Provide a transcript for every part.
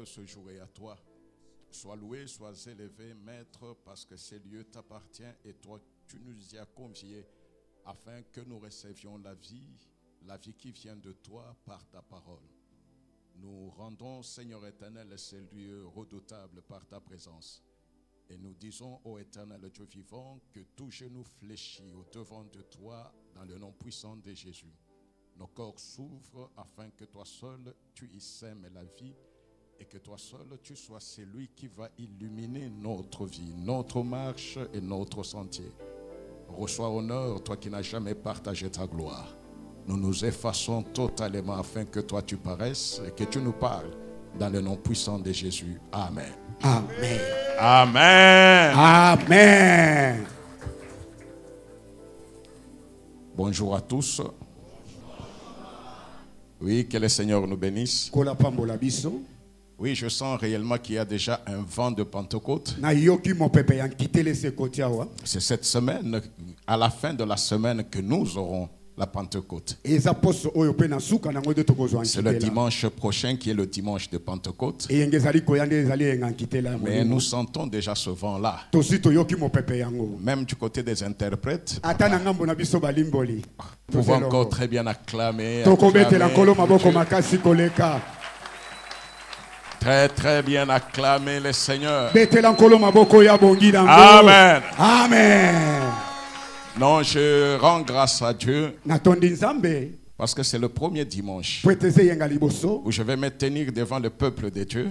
que ce jour est à toi. Sois loué, sois élevé, Maître, parce que ces lieux t'appartiennent et toi, tu nous y as conviés afin que nous recevions la vie qui vient de toi par ta parole. Nous rendons, Seigneur éternel, ces lieux redoutables par ta présence. Et nous disons, ô éternel Dieu vivant, que tout genou fléchit au devant de toi dans le nom puissant de Jésus. Nos corps s'ouvrent afin que toi seul, tu y sèmes la vie et que toi seul, tu sois celui qui va illuminer notre vie, notre marche et notre sentier. Reçois honneur, toi qui n'as jamais partagé ta gloire. Nous nous effaçons totalement afin que toi tu paraisses et que tu nous parles dans le nom puissant de Jésus. Amen. Amen. Amen. Amen. Bonjour à tous. Oui, que le Seigneur nous bénisse. Oui, je sens réellement qu'il y a déjà un vent de Pentecôte. C'est cette semaine, à la fin de la semaine, que nous aurons la Pentecôte. C'est le dimanche prochain qui est le dimanche de Pentecôte. Mais nous sentons déjà ce vent-là. Même du côté des interprètes. Nous pouvons encore très bien acclamer. Très très bien acclamer le Seigneur. Amen. Amen. Non, je rends grâce à Dieu parce que c'est le premier dimanche où je vais me tenir devant le peuple de Dieu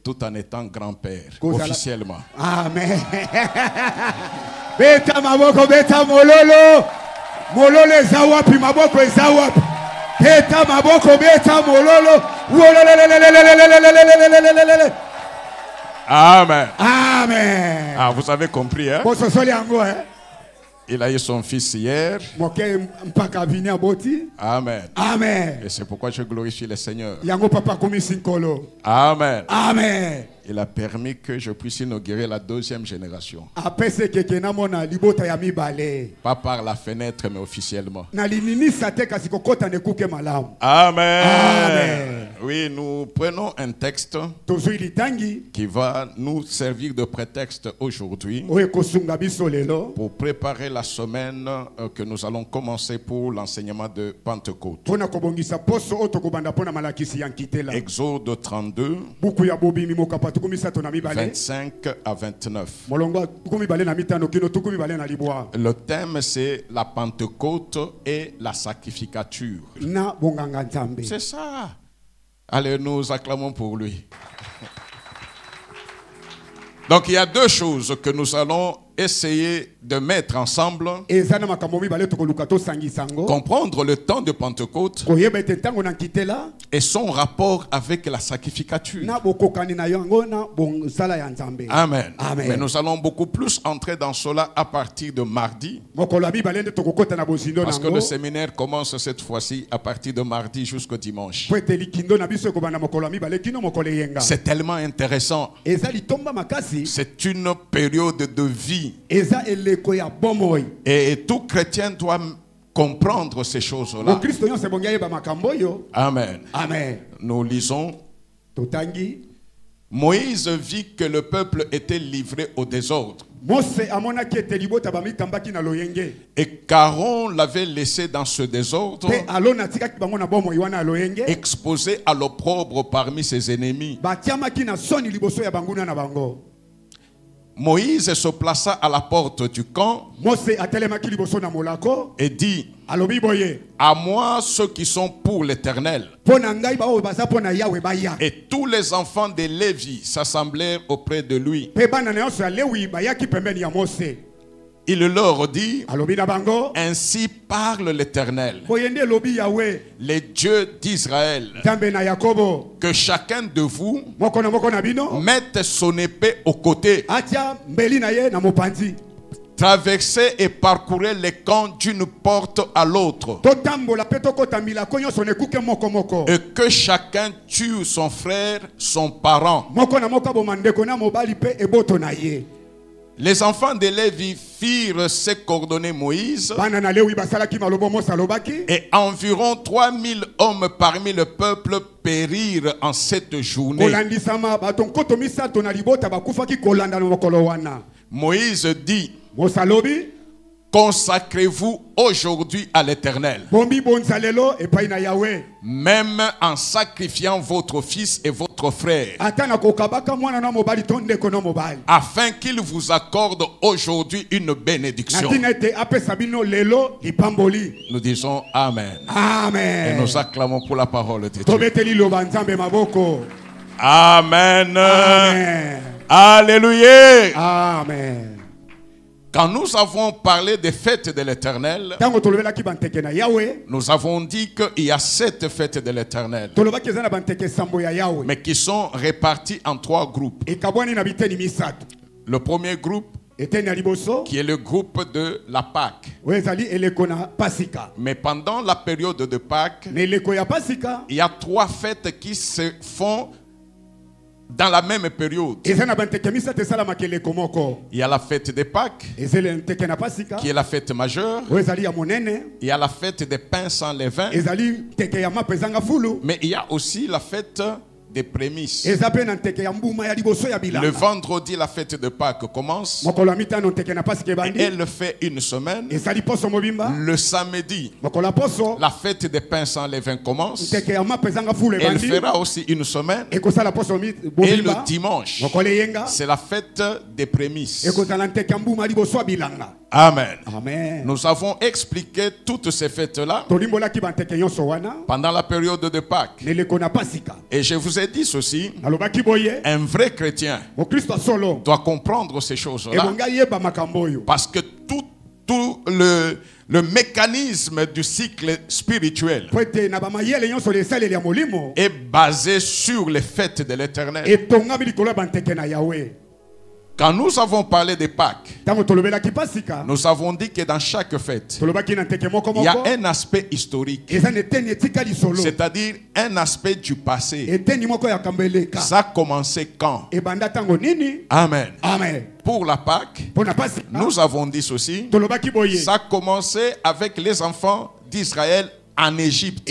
tout en étant grand-père officiellement. Amen. Beta maboko beta mololo. Mololo ezawapi maboko ezawapi. Beta maboko beta mololo. Amen. Amen. Ah, vous avez compris, hein? Il a eu son fils hier. Amen. Amen. Et c'est pourquoi je glorifie le Seigneur. Amen. Amen. Amen. Il a permis que je puisse inaugurer la deuxième génération. Pas par la fenêtre, mais officiellement. Amen. Amen. Oui, nous prenons un texte qui va nous servir de prétexte aujourd'hui pour préparer la semaine que nous allons commencer pour l'enseignement de Pentecôte. Exode 32, 25 à 29. Le thème, c'est la Pentecôte et la sacrificature. C'est ça. Allez, nous acclamons pour lui. Donc, il y a deux choses que nous allons essayer de mettre ensemble. Comprendre le temps de Pentecôte et son rapport avec la sacrificature. Amen. Amen. Mais nous allons beaucoup plus entrer dans cela à partir de mardi. Parce que le séminaire commence cette fois-ci à partir de mardi jusqu'au dimanche. C'est tellement intéressant. C'est une période de vie. Et tout chrétien doit comprendre ces choses-là. Amen. Amen. Nous lisons. Moïse vit que le peuple était livré au désordre. Et qu'Aaron l'avait laissé dans ce désordre, exposé à l'opprobre parmi ses ennemis. Moïse se plaça à la porte du camp et dit: à moi ceux qui sont pour l'Éternel. Et tous les enfants de Lévi s'assemblèrent auprès de lui. Il leur dit: ainsi parle l'Éternel, le Dieu d'Israël, que chacun de vous mette son épée au côté, traversez et parcourez les camps d'une porte à l'autre, et que chacun tue son frère, son parent. Les enfants de Lévi firent ce qu'ordonnait Moïse, et environ 3000 hommes parmi le peuple périrent en cette journée. Moïse dit, consacrez-vous aujourd'hui à l'Éternel, même en sacrifiant votre fils et votre frère, afin qu'il vous accorde aujourd'hui une bénédiction. Nous disons Amen. Amen. Et nous acclamons pour la parole de Dieu. Amen. Amen. Alléluia. Amen. Quand nous avons parlé des fêtes de l'Éternel, nous avons dit qu'il y a 7 fêtes de l'Éternel, mais qui sont réparties en 3 groupes. Le premier groupe, qui est le groupe de la Pâque. Mais pendant la période de Pâques, il y a 3 fêtes qui se font dans la même période. Il y a la fête des Pâques, qui est la fête majeure. Il y a la fête des pains sans levain. Mais il y a aussi la fête des prémices. Le vendredi, la fête de Pâques commence. Et elle fait une semaine. Le samedi, la fête des pains sans levain commence. Elle fera aussi une semaine. Et le dimanche, c'est la fête des prémices. Amen. Amen. Nous avons expliqué toutes ces fêtes-là pendant la période de Pâques. Et je vous ai dit ceci, un vrai chrétien doit comprendre ces choses-là, parce que tout le mécanisme du cycle spirituel est basé sur les fêtes de l'Éternel. Quand nous avons parlé de Pâques, nous avons dit que dans chaque fête, il y a un aspect historique, c'est-à-dire un aspect du passé. Ça a commencé quand? Amen. Amen. Pour la Pâques, nous avons dit ceci, ça a commencé avec les enfants d'Israël en Égypte.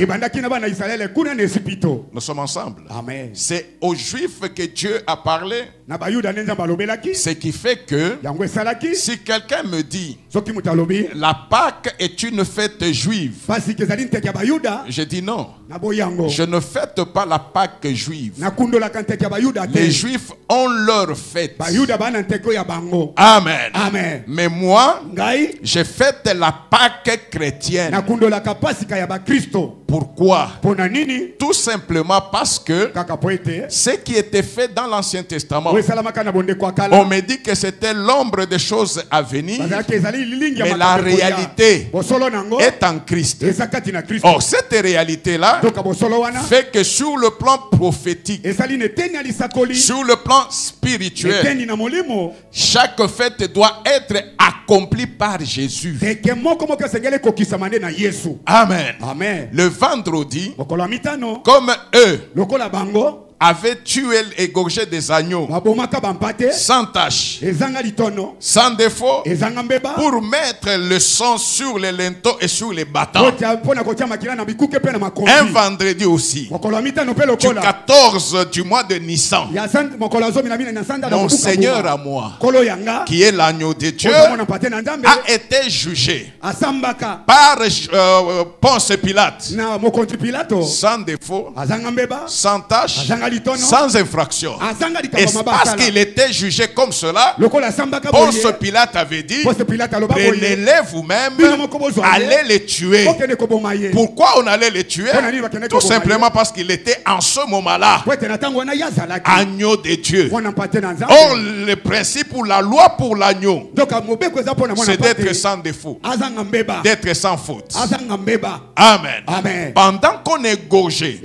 Nous sommes ensemble. C'est aux Juifs que Dieu a parlé. Ce qui fait que si quelqu'un me dit la Pâque est une fête juive, je dis non. Je ne fête pas la Pâque juive. Les Juifs ont leur fête. Amen. Amen. Mais moi, je fête la Pâque chrétienne. Pourquoi? Tout simplement parce que ce qui était fait dans l'Ancien Testament, on me dit que c'était l'ombre des choses à venir, mais la réalité est en Christ. Or, cette réalité-là fait que sur le plan prophétique, sur le plan spirituel, chaque fête doit être accomplie par Jésus. Amen. Amen. Le vendredi, comme eux avaient tué et égorgé des agneaux sans tache, sans défaut, pour mettre le sang sur les linteaux et sur les bâtons. Un vendredi aussi, du 14 du mois de Nissan, mon Seigneur à moi, qui est l'agneau de Dieu, a été jugé par Ponce Pilate, sans défaut, sans tache, sans infraction. Et parce qu'il était jugé comme cela, Ponce Pilate avait dit, prenez-les vous-même, allez les tuer. Pourquoi on allait les tuer? Tout simplement parce qu'il était en ce moment-là agneau de Dieu. Or, le principe ou la loi pour l'agneau, c'est d'être sans défaut, d'être sans faute. Amen. Amen. Pendant qu'on égorgeait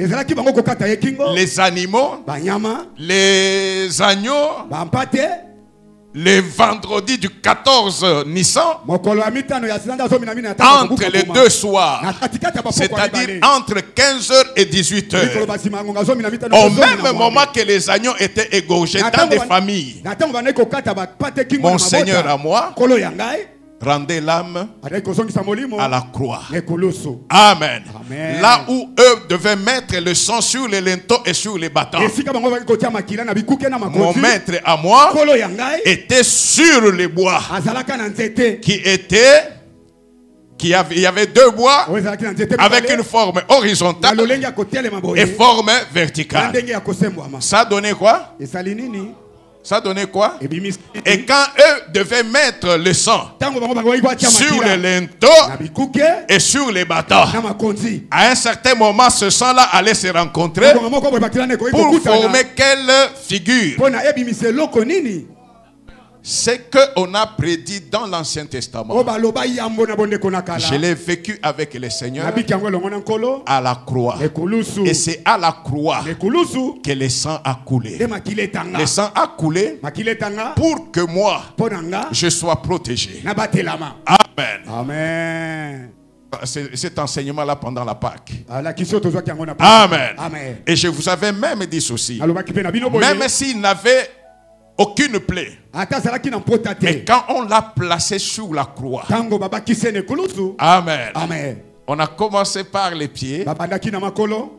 les animaux, les agneaux, le vendredi du 14 Nissan, entre les deux soirs, c'est-à-dire entre 15h et 18h, au même moment que les agneaux étaient égorgés dans des familles, mon Seigneur à moi rendez l'âme à la croix. Amen. Amen. Là où eux devaient mettre le sang sur les linteaux et sur les bâtons, mon maître à moi était sur les bois il y avait deux bois avec une forme horizontale et forme verticale. Ça donnait quoi? Ça donnait quoi? Et quand eux devaient mettre le sang sur les linteaux et sur les bâtons, à un certain moment, ce sang-là allait se rencontrer pour former quelle figure? C'est qu'on a prédit dans l'Ancien Testament. Je l'ai vécu avec le Seigneur à la croix. Et c'est à la croix que le sang a coulé. Le sang a coulé pour que moi, je sois protégé. Amen. Amen. Cet enseignement-là pendant la Pâque. Amen. Amen. Et je vous avais même dit ceci. Même s'il n'avait aucune plaie, mais quand on l'a placé sur la croix, amen, amen, on a commencé par les pieds.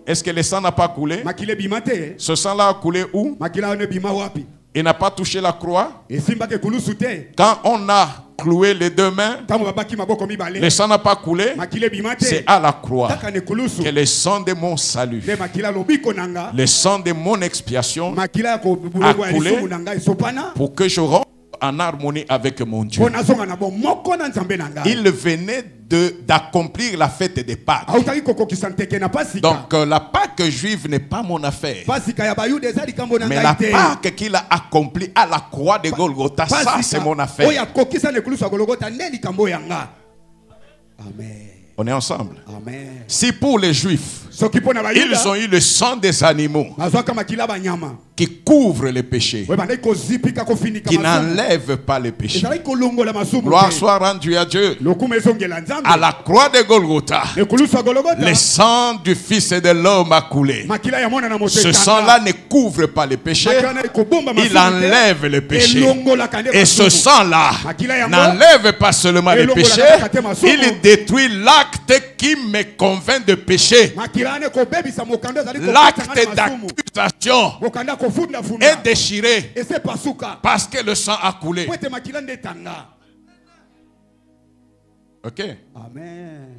Est-ce que le sang n'a pas coulé? Ce sang-là a coulé où? Il n'a pas touché la croix. Quand on a cloué les deux mains, le sang n'a pas coulé. C'est à la croix que le sang de mon salut, le sang de mon expiation a coulé pour que je rentre en harmonie avec mon Dieu. Il venait d'accomplir la fête des Pâques. Donc la Pâque juive n'est pas mon affaire, mais la Pâque qu'il a accomplie à la croix de Golgotha, ça c'est mon affaire. Amen. On est ensemble. Amen. Si pour les Juifs, ils ont eu le sang des animaux qui couvre les péchés, qui n'enlève pas les péchés, gloire soit rendue à Dieu. À la croix de Golgotha, le sang du Fils de l'homme a coulé. Ce sang-là ne couvre pas les péchés, il enlève les péchés. Et ce sang-là n'enlève pas seulement les péchés, il détruit l'acte qui me convainc de péché. L'acte d'accusation est déchiré parce que le sang a coulé. Ok. Amen.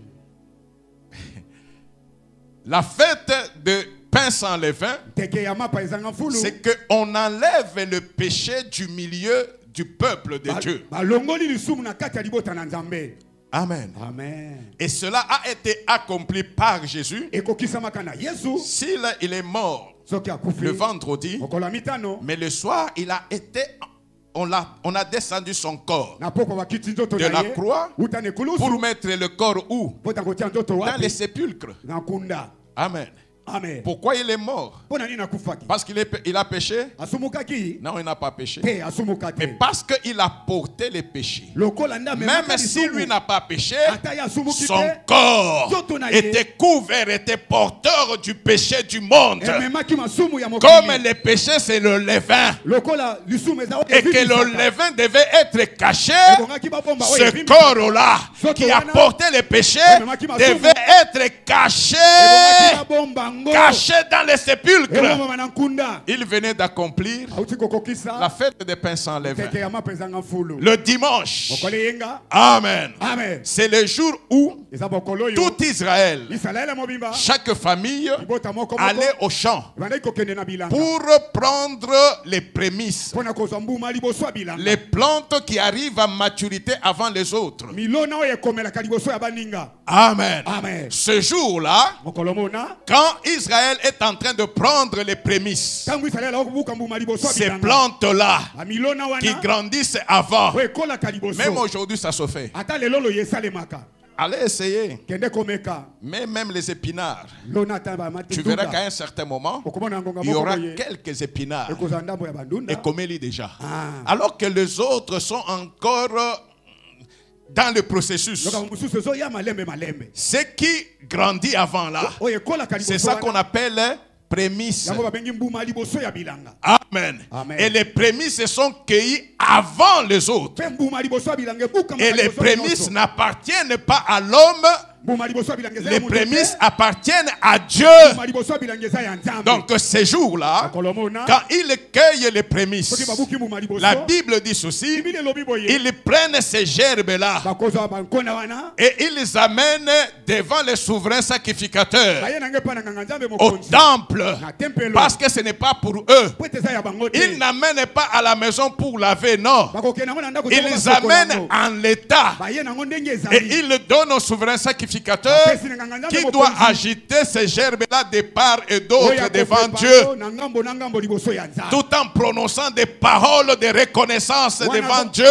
La fête de pain sans levain, c'est qu'on enlève le péché du milieu du peuple de Dieu. Amen. Amen. Et cela a été accompli par Jésus. S'il est mort le vendredi, mais le soir, il a été, on a descendu son corps de la croix pour mettre le corps où? Dans les sépulcres. Amen. Amen. Pourquoi il est mort? Parce qu'il a péché? Non, il n'a pas péché. Mais parce qu'il a porté les péchés. Même si lui n'a pas péché, son corps était couvert, était porteur du péché du monde. Comme le péché c'est le levain, et que le levain devait être caché, ce corps-là qui a porté les péchés devait être caché dans les sépulcres. Il venait d'accomplir la fête des pains sans levain. Le dimanche, amen, c'est le jour où tout Israël, chaque famille allait au champ pour prendre les prémices, les plantes qui arrivent à maturité avant les autres. Amen. Ce jour-là, quand Israël est en train de prendre les prémices, ces plantes-là qui grandissent avant, même aujourd'hui ça se fait. Allez essayer. Kende komeka. Mais même les épinards. Lonata ba mati. Tu verras qu'à un certain moment, il y aura quelques épinards. Et comme il est déjà. Alors que les autres sont encore dans le processus. Ce qui grandit avant là, c'est ça qu'on appelle prémices. Amen. Et les prémices sont cueillies avant les autres. Et les prémices n'appartiennent pas à l'homme. Les prémices appartiennent à Dieu. Donc ces jours-là, quand ils cueillent les prémices, la Bible dit ceci, ils prennent ces gerbes-là et ils les amènent devant les souverains sacrificateurs au temple, parce que ce n'est pas pour eux. Ils n'amènent pas à la maison pour laver, non. Ils les amènent en l'état et ils le donnent aux souverains sacrificateurs qui doit agiter ces gerbes-là de part et d'autre devant Dieu, tout en prononçant des paroles de reconnaissance devant Dieu.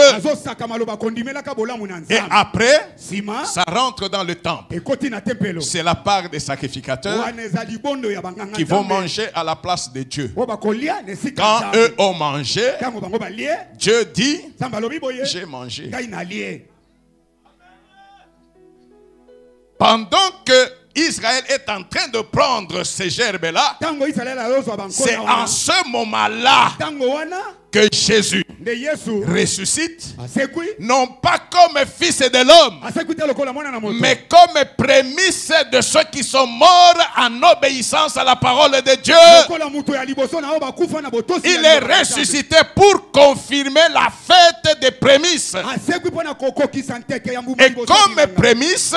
Et après, ça rentre dans le temple. C'est la part des sacrificateurs qui vont manger à la place de Dieu. Quand eux ont mangé, Dieu dit, j'ai mangé. Pendant que Israël est en train de prendre ces gerbes-là, c'est en ce moment-là que Jésus ressuscite, non pas comme fils de l'homme, mais comme prémisse de ceux qui sont morts en obéissance à la parole de Dieu. Il est ressuscité pour confirmer la fête des prémices. Et comme prémisse,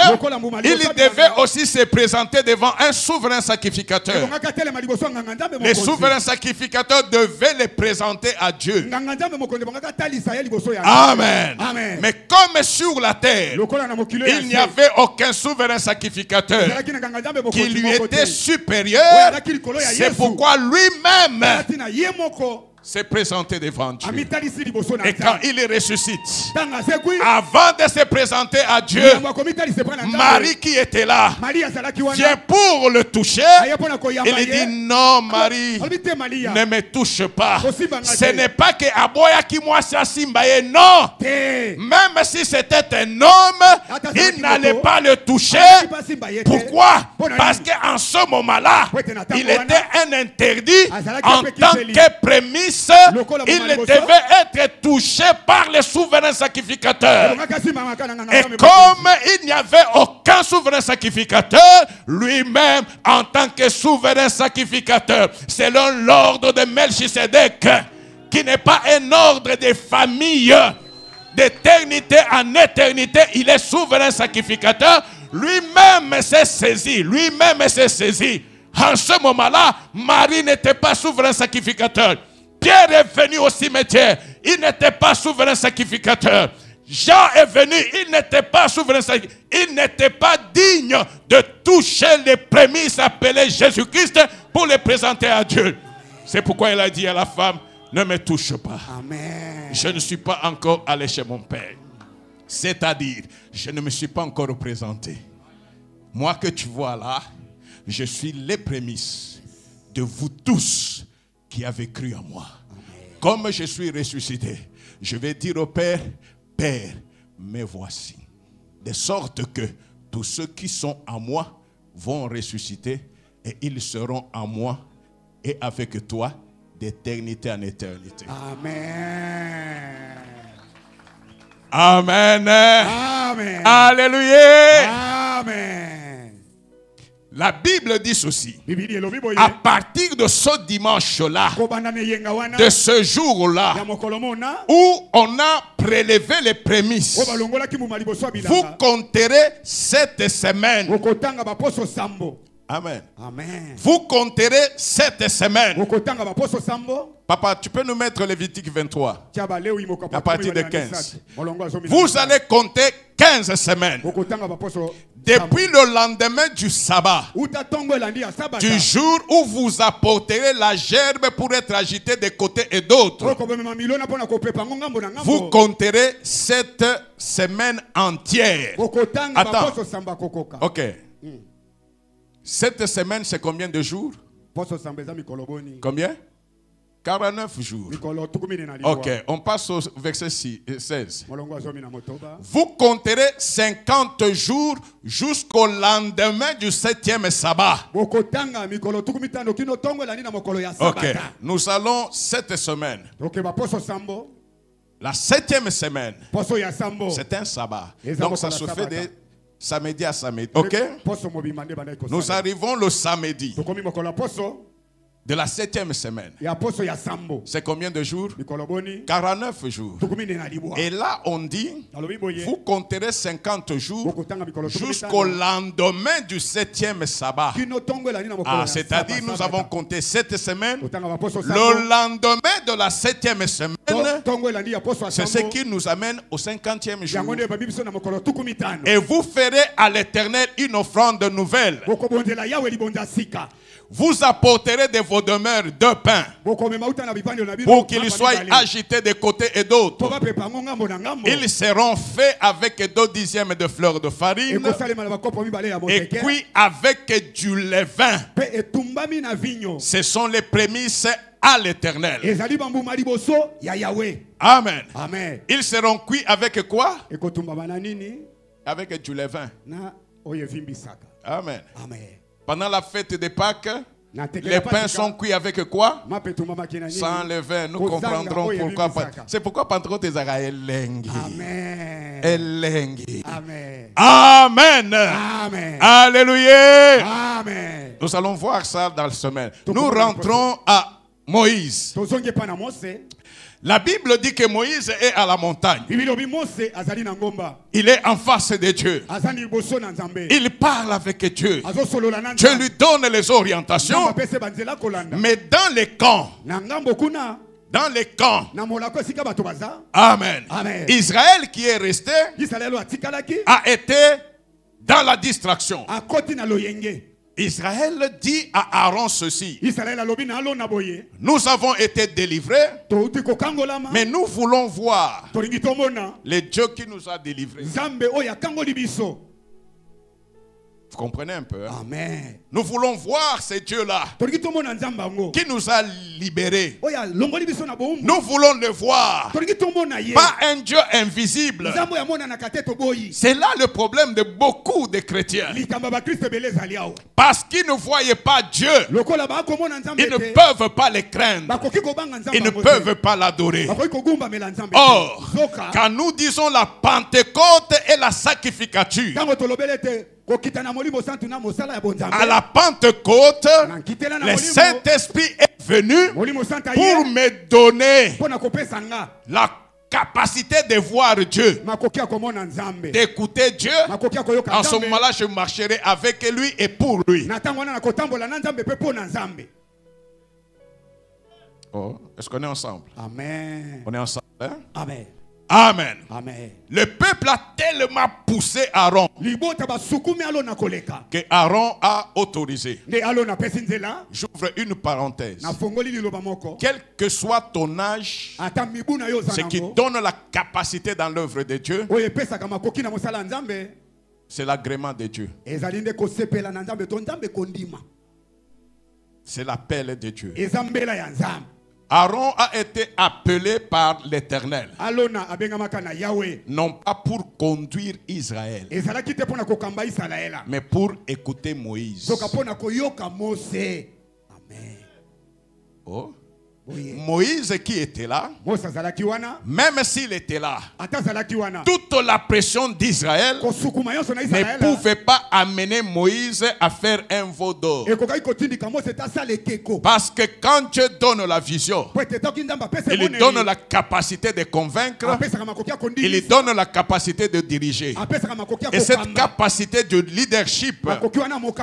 il devait aussi se présenter devant un souverain sacrificateur. Les souverains sacrificateurs devaient les présenter à Dieu. Amen. Mais comme sur la terre, il n'y avait aucun souverain sacrificateur qui lui était supérieur, c'est pourquoi lui-même s'est présenté devant Dieu. Et quand il ressuscite, avant de se présenter à Dieu, Marie qui était là vient pour le toucher. Il dit non, Marie, ne me touche pas. Ce n'est pas que Aboya qui moi s'assimbaye, non. Même si c'était un homme, il n'allait pas le toucher. Pourquoi? Parce qu'en ce moment-là, il était un interdit en tant que prémisse. Il devait être touché par les souverains sacrificateurs. Et comme il n'y avait aucun souverain sacrificateur, lui-même en tant que souverain sacrificateur, selon l'ordre de Melchisedec, qui n'est pas un ordre de famille, d'éternité en éternité, il est souverain sacrificateur. Lui-même s'est saisi, En ce moment-là, Marie n'était pas souverain sacrificateur. Pierre est venu au cimetière, il n'était pas souverain sacrificateur. Jean est venu, il n'était pas souverain sacrificateur. Il n'était pas digne de toucher les prémices appelées Jésus-Christ pour les présenter à Dieu. C'est pourquoi il a dit à la femme, ne me touche pas. Amen. Je ne suis pas encore allé chez mon Père. C'est-à-dire, je ne me suis pas encore représenté. Moi que tu vois là, je suis les prémices de vous tous qui avez cru en moi. Amen. Comme je suis ressuscité, je vais dire au Père, Père, me voici. De sorte que tous ceux qui sont en moi vont ressusciter et ils seront en moi et avec toi d'éternité en éternité. Amen. Amen. Amen. Alléluia. Amen. La Bible dit ceci. À partir de ce dimanche-là, de ce jour-là, où on a prélevé les prémices, vous compterez cette semaine Amen. Amen. Vous compterez 7 semaines. Okotanga baposo sambo. Papa, tu peux nous mettre Lévitique 23 à partir de 15. Vous Vous allez compter 15 semaines. Depuis le lendemain du sabbat, du jour où vous apporterez la gerbe pour être agité de côté et d'autre, vous compterez 7 semaines entières. Attends. Ok. 7 semaines, c'est combien de jours? Combien? 49 jours. Ok, on passe au verset 16. Vous compterez 50 jours jusqu'au lendemain du 7e sabbat. Ok, nous allons 7 semaines. La 7e semaine, c'est un sabbat. Donc ça se fait de samedi à samedi. Ok? Nous arrivons le samedi de la 7e semaine. C'est combien de jours? 49 jours. Et là, on dit, vous compterez 50 jours jusqu'au lendemain du 7e sabbat. Ah, c'est-à-dire, nous avons compté 7 semaines. Le lendemain de la 7e semaine, c'est ce qui nous amène au 50e jour. Et vous ferez à l'Éternel une offrande nouvelle. Vous apporterez de vos demeures 2 pains pour qu'ils soient agités de côté et d'autre. Ils seront faits avec 2 dixièmes de fleurs de farine et cuits avec du levain. Ce sont les prémices à l'Éternel. Amen. Amen. Ils seront cuits avec quoi? Avec du levain. Amen. Amen. Pendant la fête de Pâques, les pains sont cuits avec quoi? Sans levain. Nous comprendrons pourquoi. C'est pourquoi Pentecôte est elengi. Amen. Elengi. Amen. Amen. Amen. Alléluia. Amen. Nous allons voir ça dans la semaine. Nous rentrons à Moïse. La Bible dit que Moïse est à la montagne. Il est en face de Dieu. Il parle avec Dieu. Dieu lui donne les orientations. Mais dans les camps, Amen. Amen. Israël qui est resté a été dans la distraction. Israël dit à Aaron ceci: nous avons été délivrés, mais nous voulons voir le Dieu qui nous a délivrés. Vous comprenez un peu? Hein? Amen. Nous voulons voir ce Dieu-là qui nous a libérés. Nous voulons le voir. Pas un Dieu invisible. C'est là le problème de beaucoup de chrétiens. Parce qu'ils ne voyaient pas Dieu. Ils ne peuvent pas le craindre. Ils ne peuvent pas l'adorer. Or, quand nous disons la Pentecôte et la sacrificature, à la Pentecôte, le Saint-Esprit est venu pour me donner la capacité de voir Dieu, d'écouter Dieu. En ce moment-là, je marcherai avec lui et pour lui. Oh, est-ce qu'on est ensemble? Amen. On est ensemble, hein? Amen. Amen. Amen. Le peuple a tellement poussé Aaron que Aaron a autorisé. J'ouvre une parenthèse. Quel que soit ton âge, ce qui donne la capacité dans l'œuvre de Dieu, c'est l'agrément de Dieu. C'est l'appel de Dieu. Aaron a été appelé par l'Éternel, non pas pour conduire Israël, mais pour écouter Moïse. Amen. Oh. Oui. Moïse qui était là, même s'il était là, toute la pression d'Israël ne pouvait pas amener Moïse à faire un veau d'or. Parce que quand Dieu donne la vision, il lui donne la capacité de convaincre, il lui donne la capacité de diriger. Et cette capacité de leadership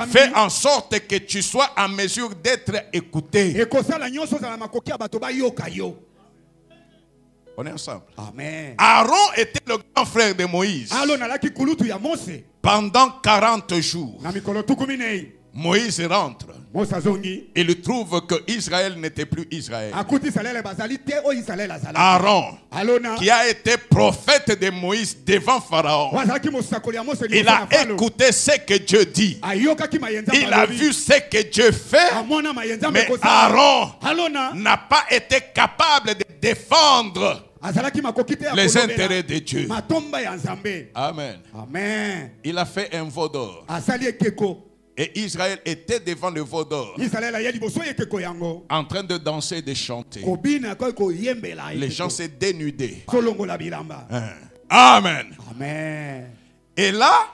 fait en sorte que tu sois en mesure d'être écouté. On est ensemble. Amen. Aaron était le grand frère de Moïse. Pendant 40 jours, Moïse rentre. Il trouve que Israël n'était plus Israël. Aaron, qui a été prophète de Moïse devant Pharaon, il a écouté ce que Dieu dit. Il a vu ce que Dieu fait. Mais Aaron n'a pas été capable de défendre les intérêts de Dieu. Amen. Amen. Il a fait un veau d'or. Et Israël était devant le veau d'or, en train de danser et de chanter. Les gens s'est dénudés. Amen. Amen. Et là,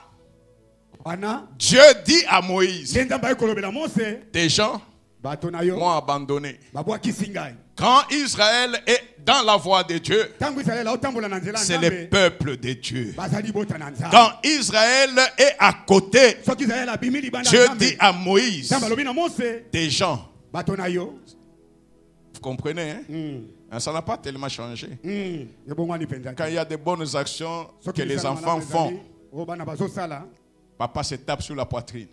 Dieu dit à Moïse, des gens m'ont abandonné. Quand Israël est dans la voie de Dieu, c'est le peuple de Dieu. Quand Israël est à côté, Dieu dit à Moïse, des gens. Vous comprenez, hein? Ça n'a pas tellement changé. Quand il y a de bonnes actions que les enfants font, papa se tape sur la poitrine.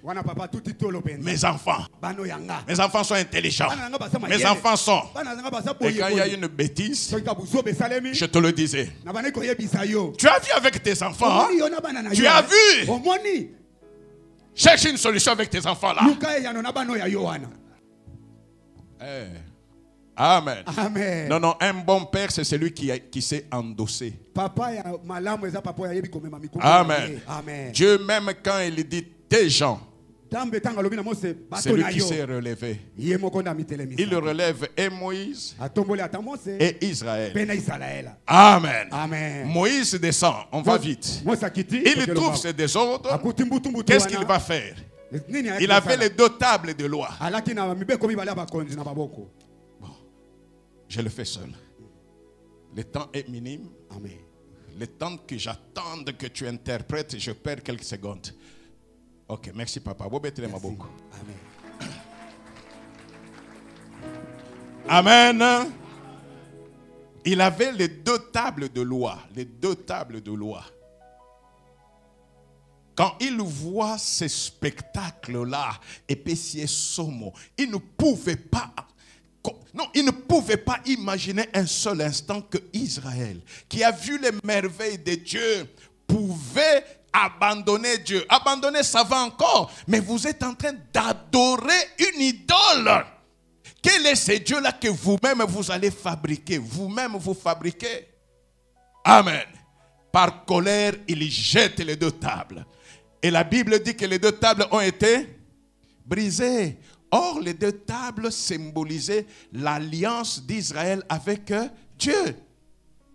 Mes enfants sont intelligents. Mes enfants sont. Et quand il y a une bêtise, je te le disais. Tu as vu avec tes enfants, hein? Tu as vu. Cherche une solution avec tes enfants là. Amen. Amen. Non, un bon père, c'est celui qui sait endosser. Amen. Amen. Dieu, même quand il dit des gens, c'est lui qui s'est relevé. Il relève et Moïse et Israël. Amen. Amen. Moïse descend, on va vite. Il trouve ce désordre. Qu'est-ce qu'il va faire? Il avait les 2 tables de loi. Je le fais seul. Le temps est minime. Amen. Le temps que j'attende que tu interprètes, je perds quelques secondes. Ok, merci papa. Amen. Amen. Il avait les 2 tables de loi. Les 2 tables de loi. Quand il voit ce spectacle-là, épicier Somo, il ne pouvait pas... Non, il ne pouvait pas imaginer un seul instant que Israël, qui a vu les merveilles de Dieu, pouvait abandonner Dieu. Abandonner, ça va encore. Mais vous êtes en train d'adorer une idole. Quel est ce Dieu-là que vous-même vous allez fabriquer? Vous-même vous fabriquez. Amen. Par colère, il jette les 2 tables. Et la Bible dit que les 2 tables ont été brisées. Or, les 2 tables symbolisaient l'alliance d'Israël avec Dieu.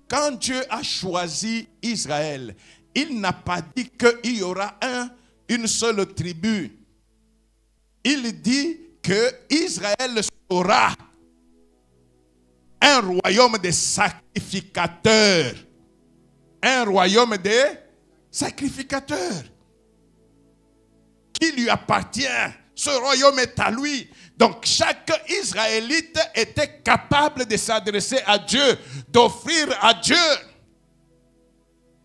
Quand Dieu a choisi Israël, il n'a pas dit qu'il y aura une seule tribu. Il dit que Israël sera un royaume de sacrificateurs. Un royaume de sacrificateurs. Qui lui appartient. Ce royaume est à lui. Donc chaque Israélite était capable de s'adresser à Dieu, d'offrir à Dieu.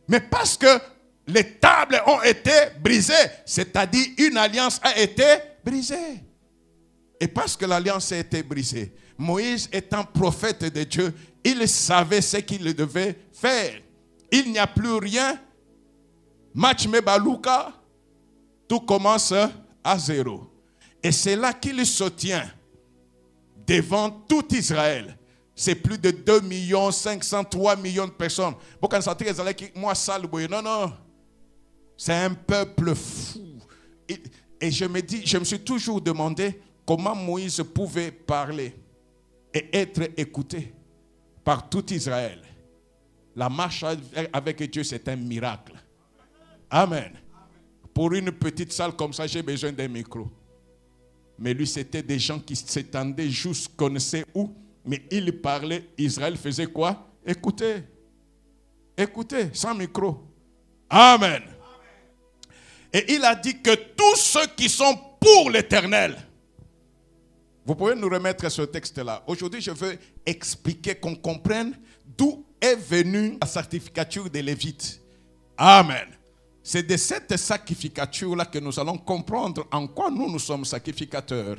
Mais parce que les tables ont été brisées, c'est-à-dire une alliance a été brisée. Et parce que l'alliance a été brisée, Moïse étant prophète de Dieu, il savait ce qu'il devait faire. Il n'y a plus rien. Match Mebalouka, tout commence à 0. Et c'est là qu'il se tient devant tout Israël. C'est plus de 2 503 millions de personnes. Non. C'est un peuple fou. Et je me suis toujours demandé comment Moïse pouvait parler. et être écouté par tout Israël. La marche avec Dieu, c'est un miracle. Amen. Pour une petite salle comme ça, j'ai besoin d'un micro. Mais lui, c'était des gens qui s'étendaient jusqu'on ne sait où. Mais il parlait, Israël faisait quoi? Écoutez. Écoutez, sans micro. Amen. Et il a dit que tous ceux qui sont pour l'Éternel. Vous pouvez nous remettre ce texte-là. Aujourd'hui, je veux expliquer, qu'on comprenne d'où est venue la sacrificature des Lévites. Amen. C'est de cette sacrificature-là que nous allons comprendre en quoi nous sommes sacrificateurs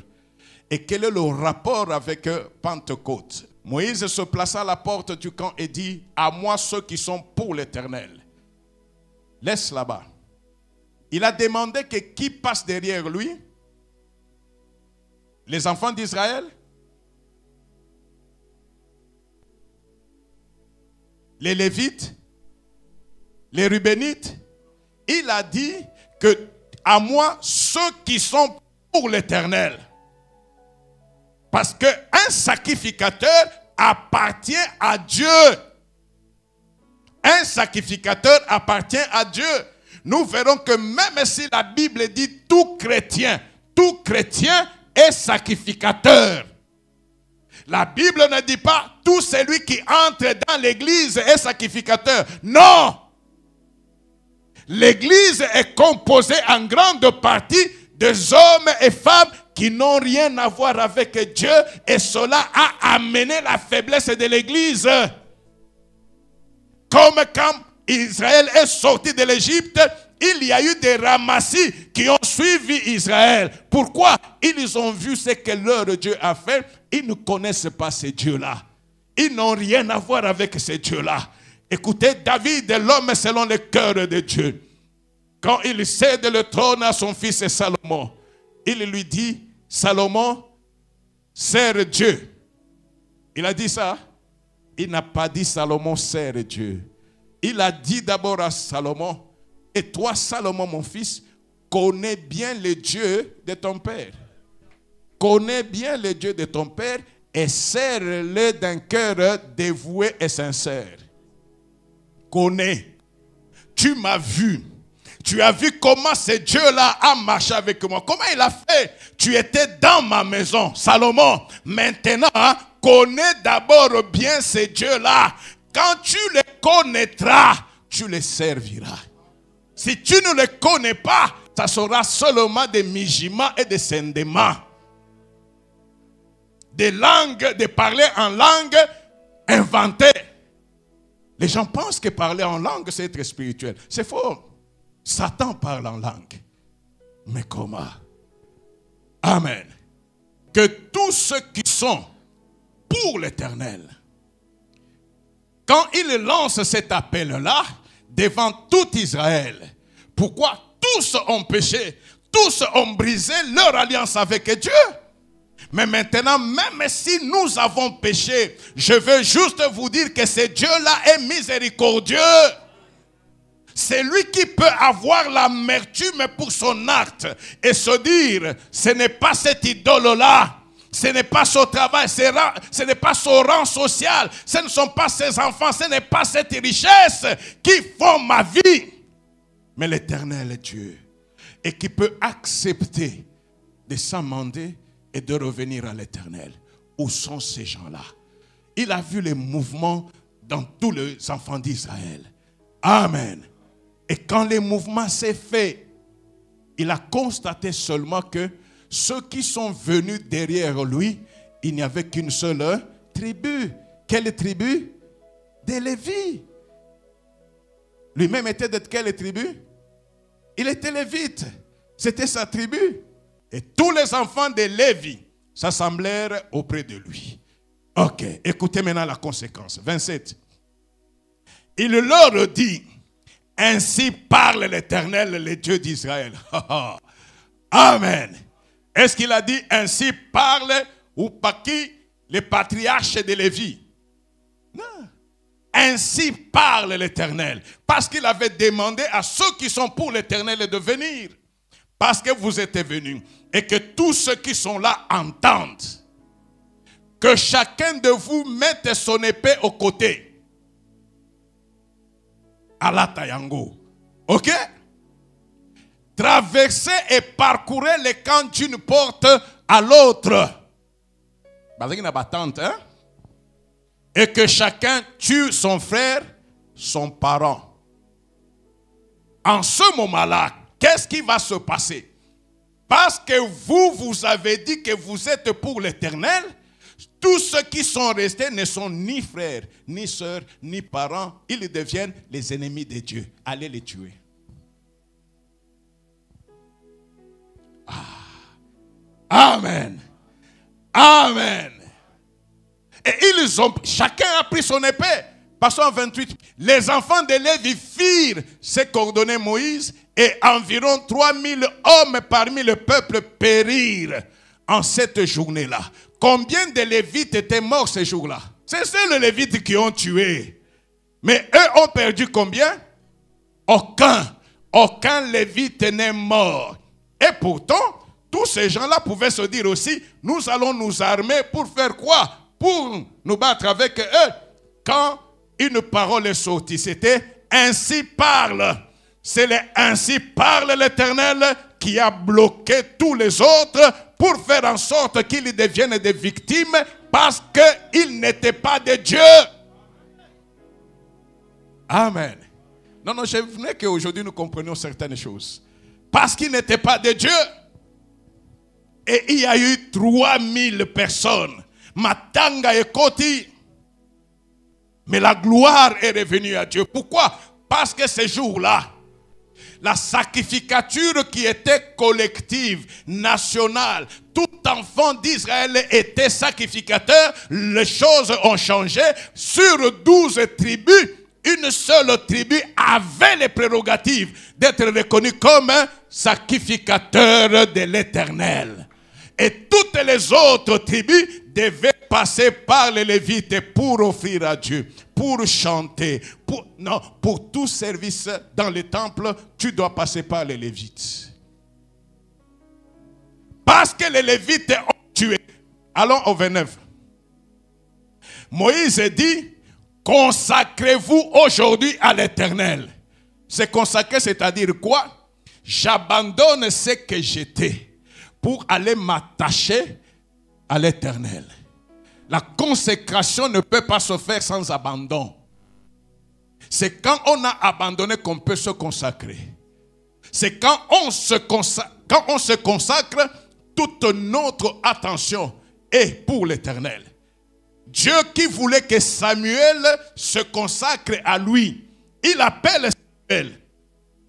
et quel est le rapport avec Pentecôte. Moïse se plaça à la porte du camp et dit: à moi ceux qui sont pour l'Éternel. Laisse là-bas. Il a demandé que qui passe derrière lui? Les enfants d'Israël? Les Lévites? Les Rubénites? Il a dit que à moi ceux qui sont pour l'Éternel. Parce qu'un sacrificateur appartient à Dieu. Un sacrificateur appartient à Dieu. Nous verrons que même si la Bible dit tout chrétien est sacrificateur. La Bible ne dit pas tout celui qui entre dans l'église est sacrificateur. Non! L'église est composée en grande partie des hommes et femmes qui n'ont rien à voir avec Dieu, et cela a amené la faiblesse de l'église. Comme quand Israël est sorti de l'Égypte, il y a eu des ramassis qui ont suivi Israël. Pourquoi? Ils ont vu ce que leur Dieu a fait. Ils ne connaissent pas ces dieux-là. Ils n'ont rien à voir avec ces dieux-là. Écoutez, David est l'homme selon le cœur de Dieu. Quand il cède le trône à son fils Salomon, il lui dit: Salomon, sers Dieu. Il a dit ça? Il n'a pas dit Salomon, sers Dieu. Il a dit d'abord à Salomon: et toi, Salomon, mon fils, connais bien le Dieu de ton père. Connais bien le Dieu de ton père et sers-le d'un cœur dévoué et sincère. Connais. Tu m'as vu. Tu as vu comment ce Dieu-là a marché avec moi. Comment il a fait? Tu étais dans ma maison, Salomon. Maintenant, connais d'abord bien ce Dieu-là. Quand tu le connaîtras, tu le serviras. Si tu ne le connais pas, ça sera seulement des migiements et des scindements. Des langues, de parler en langue inventée. Les gens pensent que parler en langue, c'est être spirituel. C'est faux. Satan parle en langue. Mais comment? Amen. Que tous ceux qui sont pour l'Éternel, quand il lance cet appel-là devant tout Israël, pourquoi tous ont péché, tous ont brisé leur alliance avec Dieu? Mais maintenant, même si nous avons péché, je veux juste vous dire que ce Dieu-là est miséricordieux. C'est lui qui peut avoir l'amertume pour son acte et se dire: ce n'est pas cette idole-là, ce n'est pas son travail, ce n'est pas son rang social, ce ne sont pas ses enfants, ce n'est pas cette richesse qui font ma vie. Mais l'Éternel est Dieu et qui peut accepter de s'amender et de revenir à l'Éternel. Où sont ces gens-là? Il a vu les mouvements dans tous les enfants d'Israël. Amen. Et quand le mouvement s'est fait, il a constaté seulement que ceux qui sont venus derrière lui, il n'y avait qu'une seule tribu. Quelle tribu? Des Lévites. Lui-même était de quelle tribu? Il était lévite. C'était sa tribu. Et tous les enfants de Lévi s'assemblèrent auprès de lui. Ok, écoutez maintenant la conséquence. 27. Il leur dit: ainsi parle l'Éternel, le Dieu d'Israël. Amen. Est-ce qu'il a dit ainsi parle ou pas qui? Les patriarches de Lévi. Non. Ainsi parle l'Éternel. Parce qu'il avait demandé à ceux qui sont pour l'Éternel de venir. Parce que vous êtes venus. Et que tous ceux qui sont là entendent. que chacun de vous mette son épée au côté. Alata yango. Ok? Traversez et parcourez les camps d'une porte à l'autre. Et que chacun tue son frère, son parent. En ce moment-là, qu'est-ce qui va se passer? Parce que vous avez dit que vous êtes pour l'Éternel, tous ceux qui sont restés ne sont ni frères, ni sœurs, ni parents. Ils deviennent les ennemis de Dieu. Allez les tuer. Amen. Amen. Et ils ont, chacun a pris son épée. Passons à 28. Les enfants de Lévi firent ce qu'ordonnait Moïse, et environ 3000 hommes parmi le peuple périrent en cette journée-là. Combien de Lévites étaient morts ce jour-là? C'est ceux les Lévites qui ont tué. Mais eux ont perdu combien? Aucun. Aucun Lévite n'est mort. Et pourtant, tous ces gens-là pouvaient se dire aussi, nous allons nous armer pour faire quoi? Pour nous battre avec eux. Quand une parole est sortie, c'était ainsi parle. C'est le ainsi parle l'Éternel qui a bloqué tous les autres pour faire en sorte qu'ils deviennent des victimes parce qu'ils n'étaient pas de Dieu. Amen. Non, je voulais qu'aujourd'hui nous comprenions certaines choses. Parce qu'ils n'étaient pas de Dieu. Et il y a eu 3000 personnes. Matanga et Koti. Mais la gloire est revenue à Dieu. Pourquoi? Parce que ce jour-là, la sacrificature qui était collective, nationale, tout enfant d'Israël était sacrificateur, les choses ont changé. Sur 12 tribus, une seule tribu avait les prérogatives d'être reconnue comme un sacrificateur de l'Éternel. Et toutes les autres tribus devaient passer par les Lévites pour offrir à Dieu, pour chanter, pour tout service dans le temple, tu dois passer par les Lévites. Parce que les Lévites ont tué. Allons au 29. Moïse dit, consacrez-vous aujourd'hui à l'Éternel. Se consacrer, c'est-à-dire quoi? J'abandonne ce que j'étais pour aller m'attacher à l'Éternel. La consécration ne peut pas se faire sans abandon. C'est quand on a abandonné qu'on peut se consacrer. C'est quand on se consacre, toute notre attention est pour l'Éternel. Dieu qui voulait que Samuel se consacre à lui, il appelle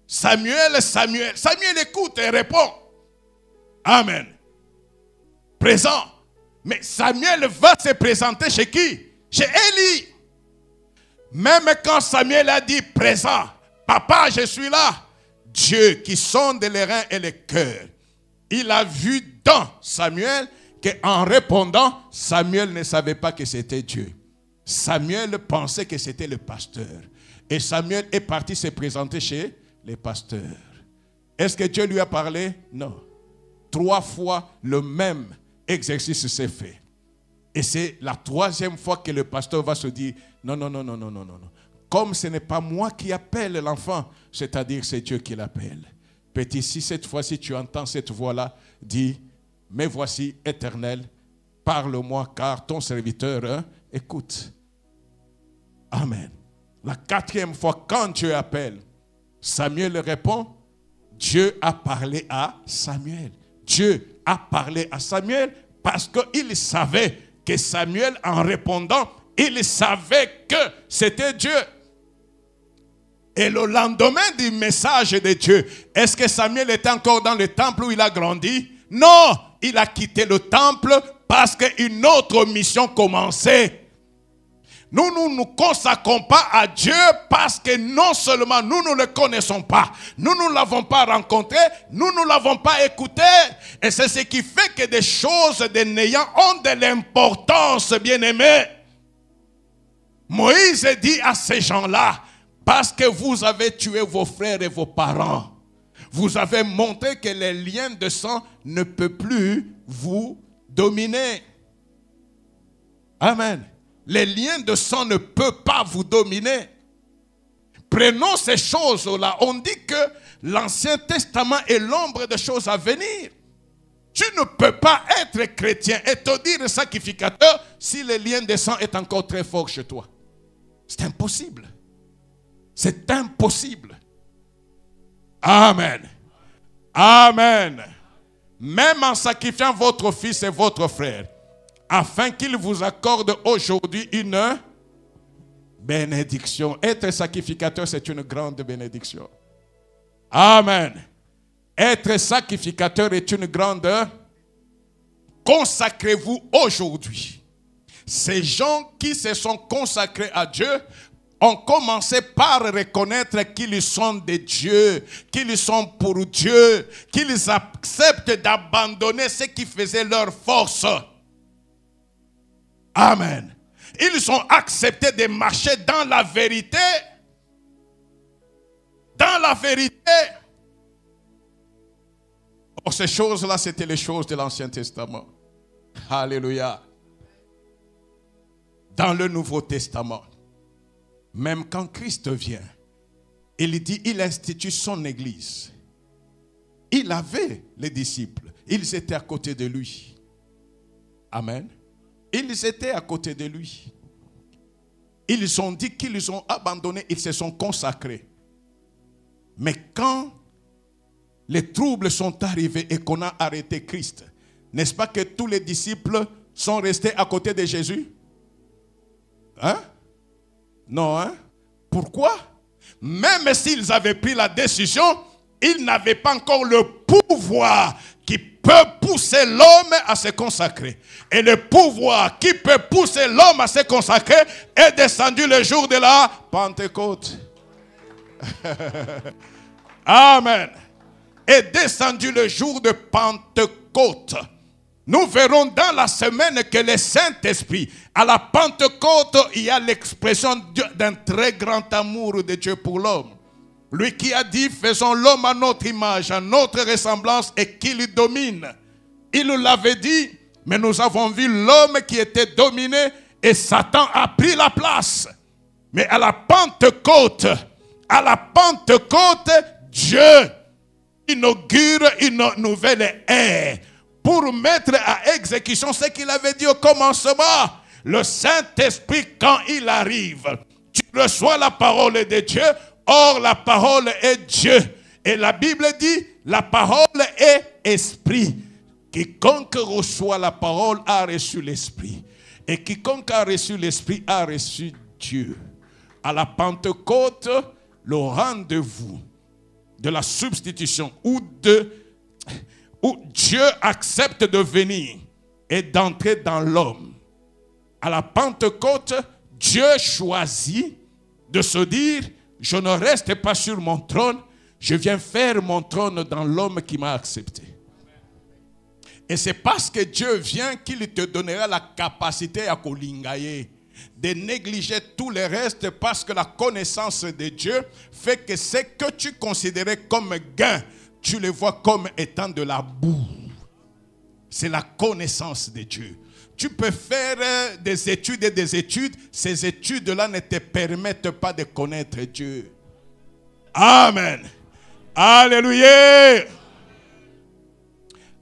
Samuel. Samuel écoute et répond. Amen. Présent. Mais Samuel va se présenter chez qui? Chez Élie. Même quand Samuel a dit présent, papa, je suis là. Dieu qui sonde les reins et les cœurs. Il a vu dans Samuel qu'en répondant, Samuel ne savait pas que c'était Dieu. Samuel pensait que c'était le pasteur. Et Samuel est parti se présenter chez les pasteurs. Est-ce que Dieu lui a parlé? Non. 3 fois le même exercice s'est fait. Et c'est la 3e fois que le pasteur va se dire, non. Comme ce n'est pas moi qui appelle l'enfant, c'est-à-dire c'est Dieu qui l'appelle. Petit, si cette fois-ci tu entends cette voix-là, dis, mais voici, Éternel, parle-moi car ton serviteur écoute. Amen. La 4e fois, quand Dieu appelle, Samuel répond, Dieu a parlé à Samuel. Dieu a parlé à Samuel parce qu'il savait que Samuel, en répondant, il savait que c'était Dieu. Et le lendemain du message de Dieu, est-ce que Samuel était encore dans le temple où il a grandi? Non, il a quitté le temple parce qu'une autre mission commençait. Nous ne nous consacrons pas à Dieu parce que non seulement nous ne le connaissons pas, nous ne l'avons pas rencontré, nous ne l'avons pas écouté. Et c'est ce qui fait que des choses de néant ont de l'importance, bien-aimés. Moïse dit à ces gens-là, parce que vous avez tué vos frères et vos parents, vous avez montré que les liens de sang ne peuvent plus vous dominer. Amen. Les liens de sang ne peuvent pas vous dominer. Prenons ces choses-là. On dit que l'Ancien Testament est l'ombre des choses à venir. Tu ne peux pas être chrétien et te dire sacrificateur si le lien de sang est encore très fort chez toi. C'est impossible. C'est impossible. Amen. Amen. Même en sacrifiant votre fils et votre frère, afin qu'il vous accorde aujourd'hui une bénédiction. Être sacrificateur, c'est une grande bénédiction. Amen. Être sacrificateur est une grande... Consacrez-vous aujourd'hui. Ces gens qui se sont consacrés à Dieu ont commencé par reconnaître qu'ils sont de Dieu, qu'ils sont pour Dieu, qu'ils acceptent d'abandonner ce qui faisait leur force. Amen. Ils ont accepté de marcher dans la vérité. Dans la vérité. Or, ces choses-là, c'était les choses de l'Ancien Testament. Alléluia. Dans le Nouveau Testament, même quand Christ vient, il dit, il institue son église. Il avait les disciples. Ils étaient à côté de lui. Amen. Ils étaient à côté de lui. Ils ont dit qu'ils ont abandonné, ils se sont consacrés. Mais quand les troubles sont arrivés et qu'on a arrêté Christ, n'est-ce pas que tous les disciples sont restés à côté de Jésus? Hein? Non, hein? Pourquoi? Même s'ils avaient pris la décision, ils n'avaient pas encore le pouvoir qui peut pousser l'homme à se consacrer. Et le pouvoir qui peut pousser l'homme à se consacrer est descendu le jour de la Pentecôte. Amen. Est descendu le jour de Pentecôte. Nous verrons dans la semaine que le Saint-Esprit, à la Pentecôte, il y a l'expression d'un très grand amour de Dieu pour l'homme. Lui qui a dit, faisons l'homme à notre image, à notre ressemblance et qui lui domine. Il nous l'avait dit, mais nous avons vu l'homme qui était dominé et Satan a pris la place. Mais à la Pentecôte, Dieu inaugure une nouvelle ère pour mettre à exécution ce qu'il avait dit au commencement. Le Saint-Esprit, quand il arrive, tu reçois la parole de Dieu. Or, la parole est Dieu. Et la Bible dit, la parole est esprit. Quiconque reçoit la parole a reçu l'esprit. Et quiconque a reçu l'esprit a reçu Dieu. À la Pentecôte, le rendez-vous de la substitution où Dieu accepte de venir et d'entrer dans l'homme. À la Pentecôte, Dieu choisit de se dire, je ne reste pas sur mon trône, je viens faire mon trône dans l'homme qui m'a accepté. Et c'est parce que Dieu vient qu'il te donnera la capacité à kolingaye, de négliger tout le reste, parce que la connaissance de Dieu fait que ce que tu considérais comme gain, tu le vois comme étant de la boue. C'est la connaissance de Dieu. Tu peux faire des études et des études. Ces études-là ne te permettent pas de connaître Dieu. Amen. Alléluia.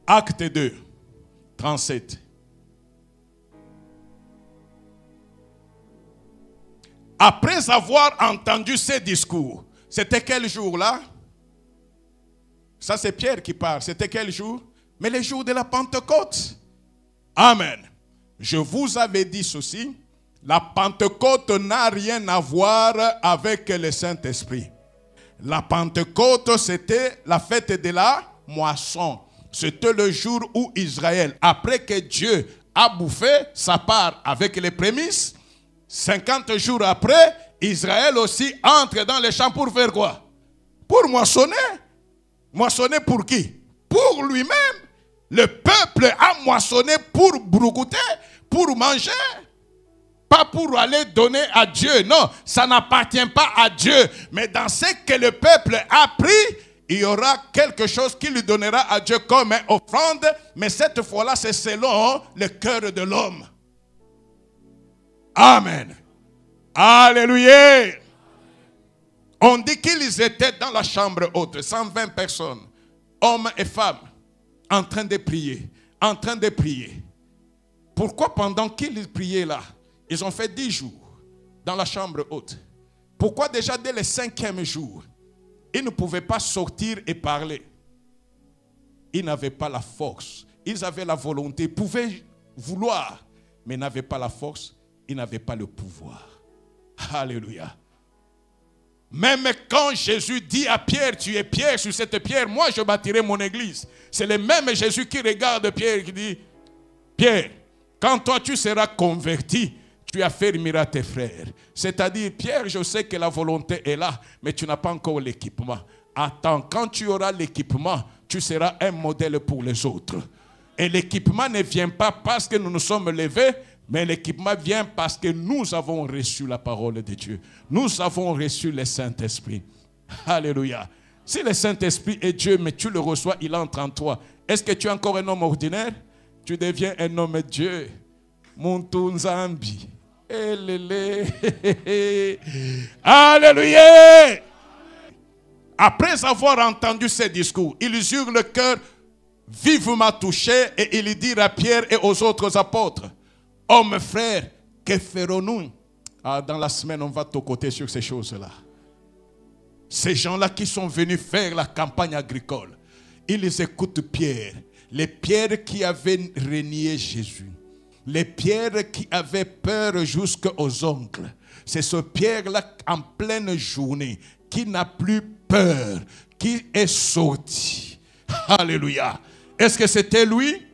Acte 2, 37. Après avoir entendu ces discours, c'était quel jour là? Ça c'est Pierre qui parle. C'était quel jour? Mais le jour de la Pentecôte. Amen. Je vous avais dit ceci, la Pentecôte n'a rien à voir avec le Saint-Esprit. La Pentecôte, c'était la fête de la moisson. C'était le jour où Israël, après que Dieu a bouffé sa part avec les prémices, 50 jours après, Israël aussi entre dans les champs pour faire quoi? Pour moissonner. Moissonner pour qui? Pour lui-même. Le peuple a moissonné pour broucouter, pour manger. Pas pour aller donner à Dieu. Non, ça n'appartient pas à Dieu. Mais dans ce que le peuple a pris, il y aura quelque chose qui lui donnera à Dieu comme offrande. Mais cette fois-là, c'est selon le cœur de l'homme. Amen. Alléluia. On dit qu'ils étaient dans la chambre haute, 120 personnes, hommes et femmes, en train de prier, en train de prier. Pourquoi pendant qu'ils priaient là, ils ont fait 10 jours dans la chambre haute? Pourquoi déjà dès le 5e jour, ils ne pouvaient pas sortir et parler? Ils n'avaient pas la force. Ils avaient la volonté, ils pouvaient vouloir, mais n'avaient pas la force, ils n'avaient pas le pouvoir. Alléluia. Même quand Jésus dit à Pierre, tu es Pierre, sur cette pierre, moi je bâtirai mon église. C'est le même Jésus qui regarde Pierre et qui dit, Pierre, quand toi tu seras converti, tu affermiras tes frères. C'est-à-dire, Pierre, je sais que la volonté est là, mais tu n'as pas encore l'équipement. Attends, quand tu auras l'équipement, tu seras un modèle pour les autres. Et l'équipement ne vient pas parce que nous nous sommes levés, mais l'équipement vient parce que nous avons reçu la parole de Dieu. Nous avons reçu le Saint-Esprit. Alléluia. Si le Saint-Esprit est Dieu, mais tu le reçois, il entre en toi. Est-ce que tu es encore un homme ordinaire? Tu deviens un homme de Dieu. Montunzambi. Alléluia. Après avoir entendu ces discours, ils eurent le cœur vivement touché et ils dirent à Pierre et aux autres apôtres, hommes frères, que ferons-nous? Dans la semaine, on va côté sur ces choses-là. Ces gens-là qui sont venus faire la campagne agricole, ils écoutent Pierre, les pierres qui avaient renié Jésus, les pierres qui avaient peur jusqu'aux ongles. C'est ce Pierre-là en pleine journée qui n'a plus peur, qui est sorti. Alléluia. Est-ce que c'était lui?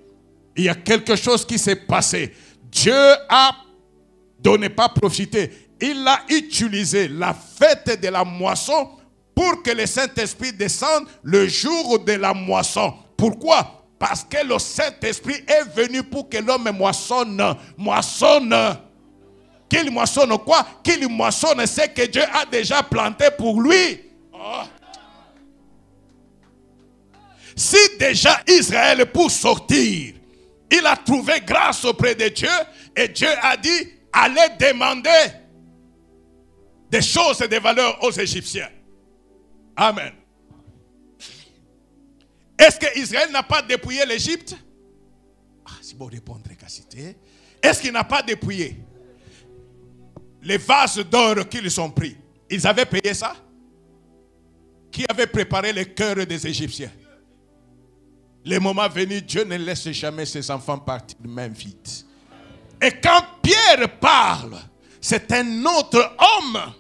Il y a quelque chose qui s'est passé. Dieu a donné, pas profité. Il a utilisé la fête de la moisson pour que le Saint-Esprit descende le jour de la moisson. Pourquoi? Parce que le Saint-Esprit est venu pour que l'homme moissonne. Moissonne. Qu'il moissonne quoi? Qu'il moissonne ce que Dieu a déjà planté pour lui. Oh. Si déjà Israël, pour sortir, il a trouvé grâce auprès de Dieu, et Dieu a dit, allez demander des choses et des valeurs aux Égyptiens. Amen. Est-ce que Israël n'a pas dépouillé l'Égypte? Si vous répondrez qu'à citer. Est-ce qu'il n'a pas dépouillé les vases d'or qu'ils ont pris? Ils avaient payé ça? Qui avait préparé le cœur des Égyptiens? Le moment venu, Dieu ne laisse jamais ses enfants partir de main vide. Et quand Pierre parle, c'est un autre homme.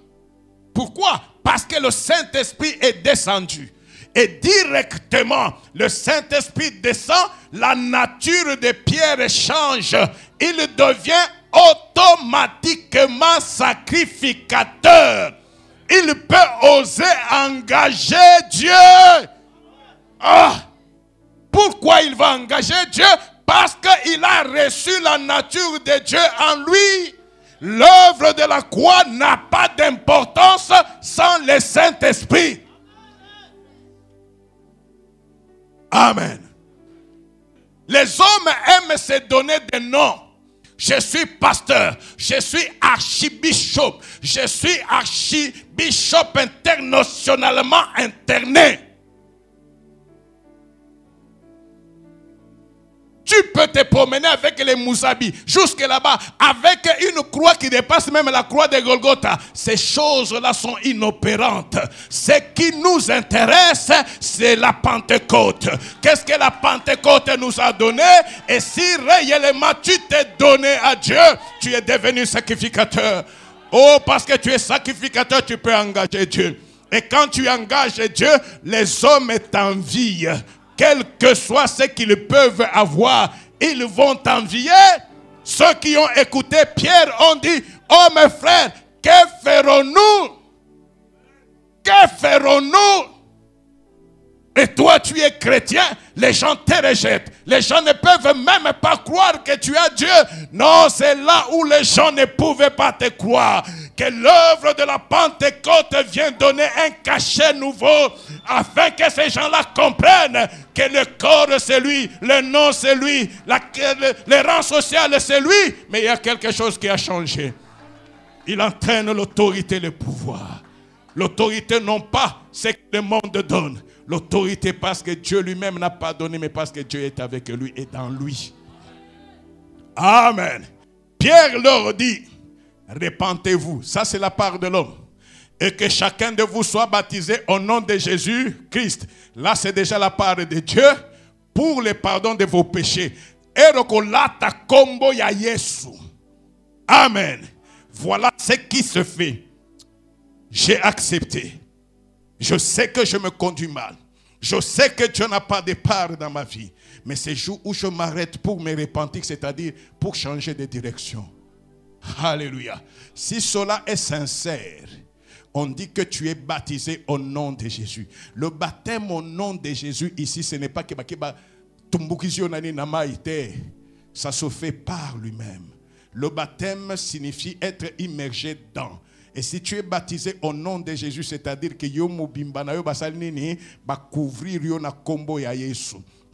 Pourquoi? Parce que le Saint-Esprit est descendu. Et directement, le Saint-Esprit descend, la nature de Pierre change. Il devient automatiquement sacrificateur. Il peut oser engager Dieu. Pourquoi il va engager Dieu? Parce qu'il a reçu la nature de Dieu en lui. L'œuvre de la croix n'a pas d'importance sans le Saint-Esprit. Amen. Les hommes aiment se donner des noms. Je suis pasteur, je suis archibishop, je suis archibishop internationalement interné. Tu peux te promener avec les Moussabi jusque là-bas avec une croix qui dépasse même la croix de Golgotha. Ces choses-là sont inopérantes. Ce qui nous intéresse, c'est la Pentecôte. Qu'est-ce que la Pentecôte nous a donné? Et si réellement tu t'es donné à Dieu, tu es devenu sacrificateur. Oh, parce que tu es sacrificateur, tu peux engager Dieu. Et quand tu engages Dieu, les hommes t'envient. Quel que soit ce qu'ils peuvent avoir, ils vont t'envier. Ceux qui ont écouté Pierre ont dit, oh mes frères, que ferons-nous? Que ferons-nous? Et toi tu es chrétien, les gens te rejettent. Les gens ne peuvent même pas croire que tu as Dieu. Non, c'est là où les gens ne pouvaient pas te croire. Que l'œuvre de la Pentecôte vient donner un cachet nouveau afin que ces gens-là comprennent que le corps c'est lui, le nom c'est lui, le rang social c'est lui, mais il y a quelque chose qui a changé. Il entraîne l'autorité et le pouvoir. L'autorité non pas ce que le monde donne. L'autorité parce que Dieu lui-même n'a pas donné, mais parce que Dieu est avec lui et dans lui. Amen. Pierre leur dit, répentez-vous. Ça c'est la part de l'homme. Et que chacun de vous soit baptisé au nom de Jésus-Christ. Là c'est déjà la part de Dieu pour le pardon de vos péchés. Amen. Voilà ce qui se fait. J'ai accepté. Je sais que je me conduis mal. Je sais que Dieu n'a pas de part dans ma vie. Mais c'est le jour où je m'arrête pour me repentir, c'est-à-dire pour changer de direction. Alléluia. Si cela est sincère, on dit que tu es baptisé au nom de Jésus. Le baptême au nom de Jésus ici, ce n'est pas que ça se fait par lui-même. Le baptême signifie être immergé dans. Et si tu es baptisé au nom de Jésus, c'est-à-dire que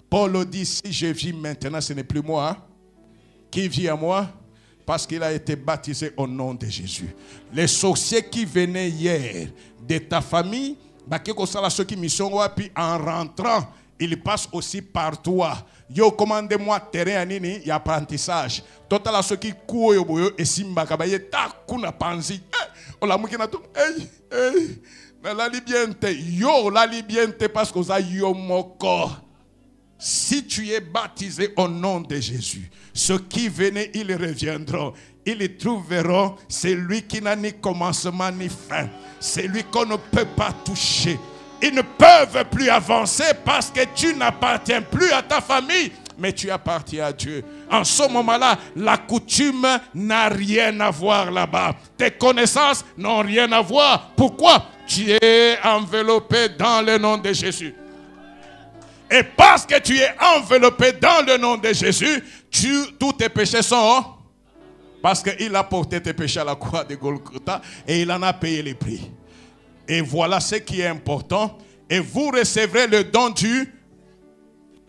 Paul dit, si je vis maintenant, ce n'est plus moi. Qui vit à moi? Parce qu'il a été baptisé au nom de Jésus. Les sorciers qui venaient hier de ta famille, en rentrant, ils passent aussi par toi. Yo commandez-moi terrain nini y apprentissage. Total ceux qui courent boyo et simba kabaye ta kuna panzi. Ola mukina to na la libiente yo la libiente parce que ça yo moko. Si tu es baptisé au nom de Jésus, ceux qui venaient, ils reviendront. Ils trouveront celui qui n'a ni commencement ni fin. Celui qu'on ne peut pas toucher. Ils ne peuvent plus avancer parce que tu n'appartiens plus à ta famille, mais tu appartiens à Dieu. En ce moment-là, la coutume n'a rien à voir là-bas. Tes connaissances n'ont rien à voir. Pourquoi? Tu es enveloppé dans le nom de Jésus. Et parce que tu es enveloppé dans le nom de Jésus, tous tes péchés sont... Parce qu'il a porté tes péchés à la croix de Golgotha et il en a payé les prix. Et voilà ce qui est important. Et vous recevrez le don du...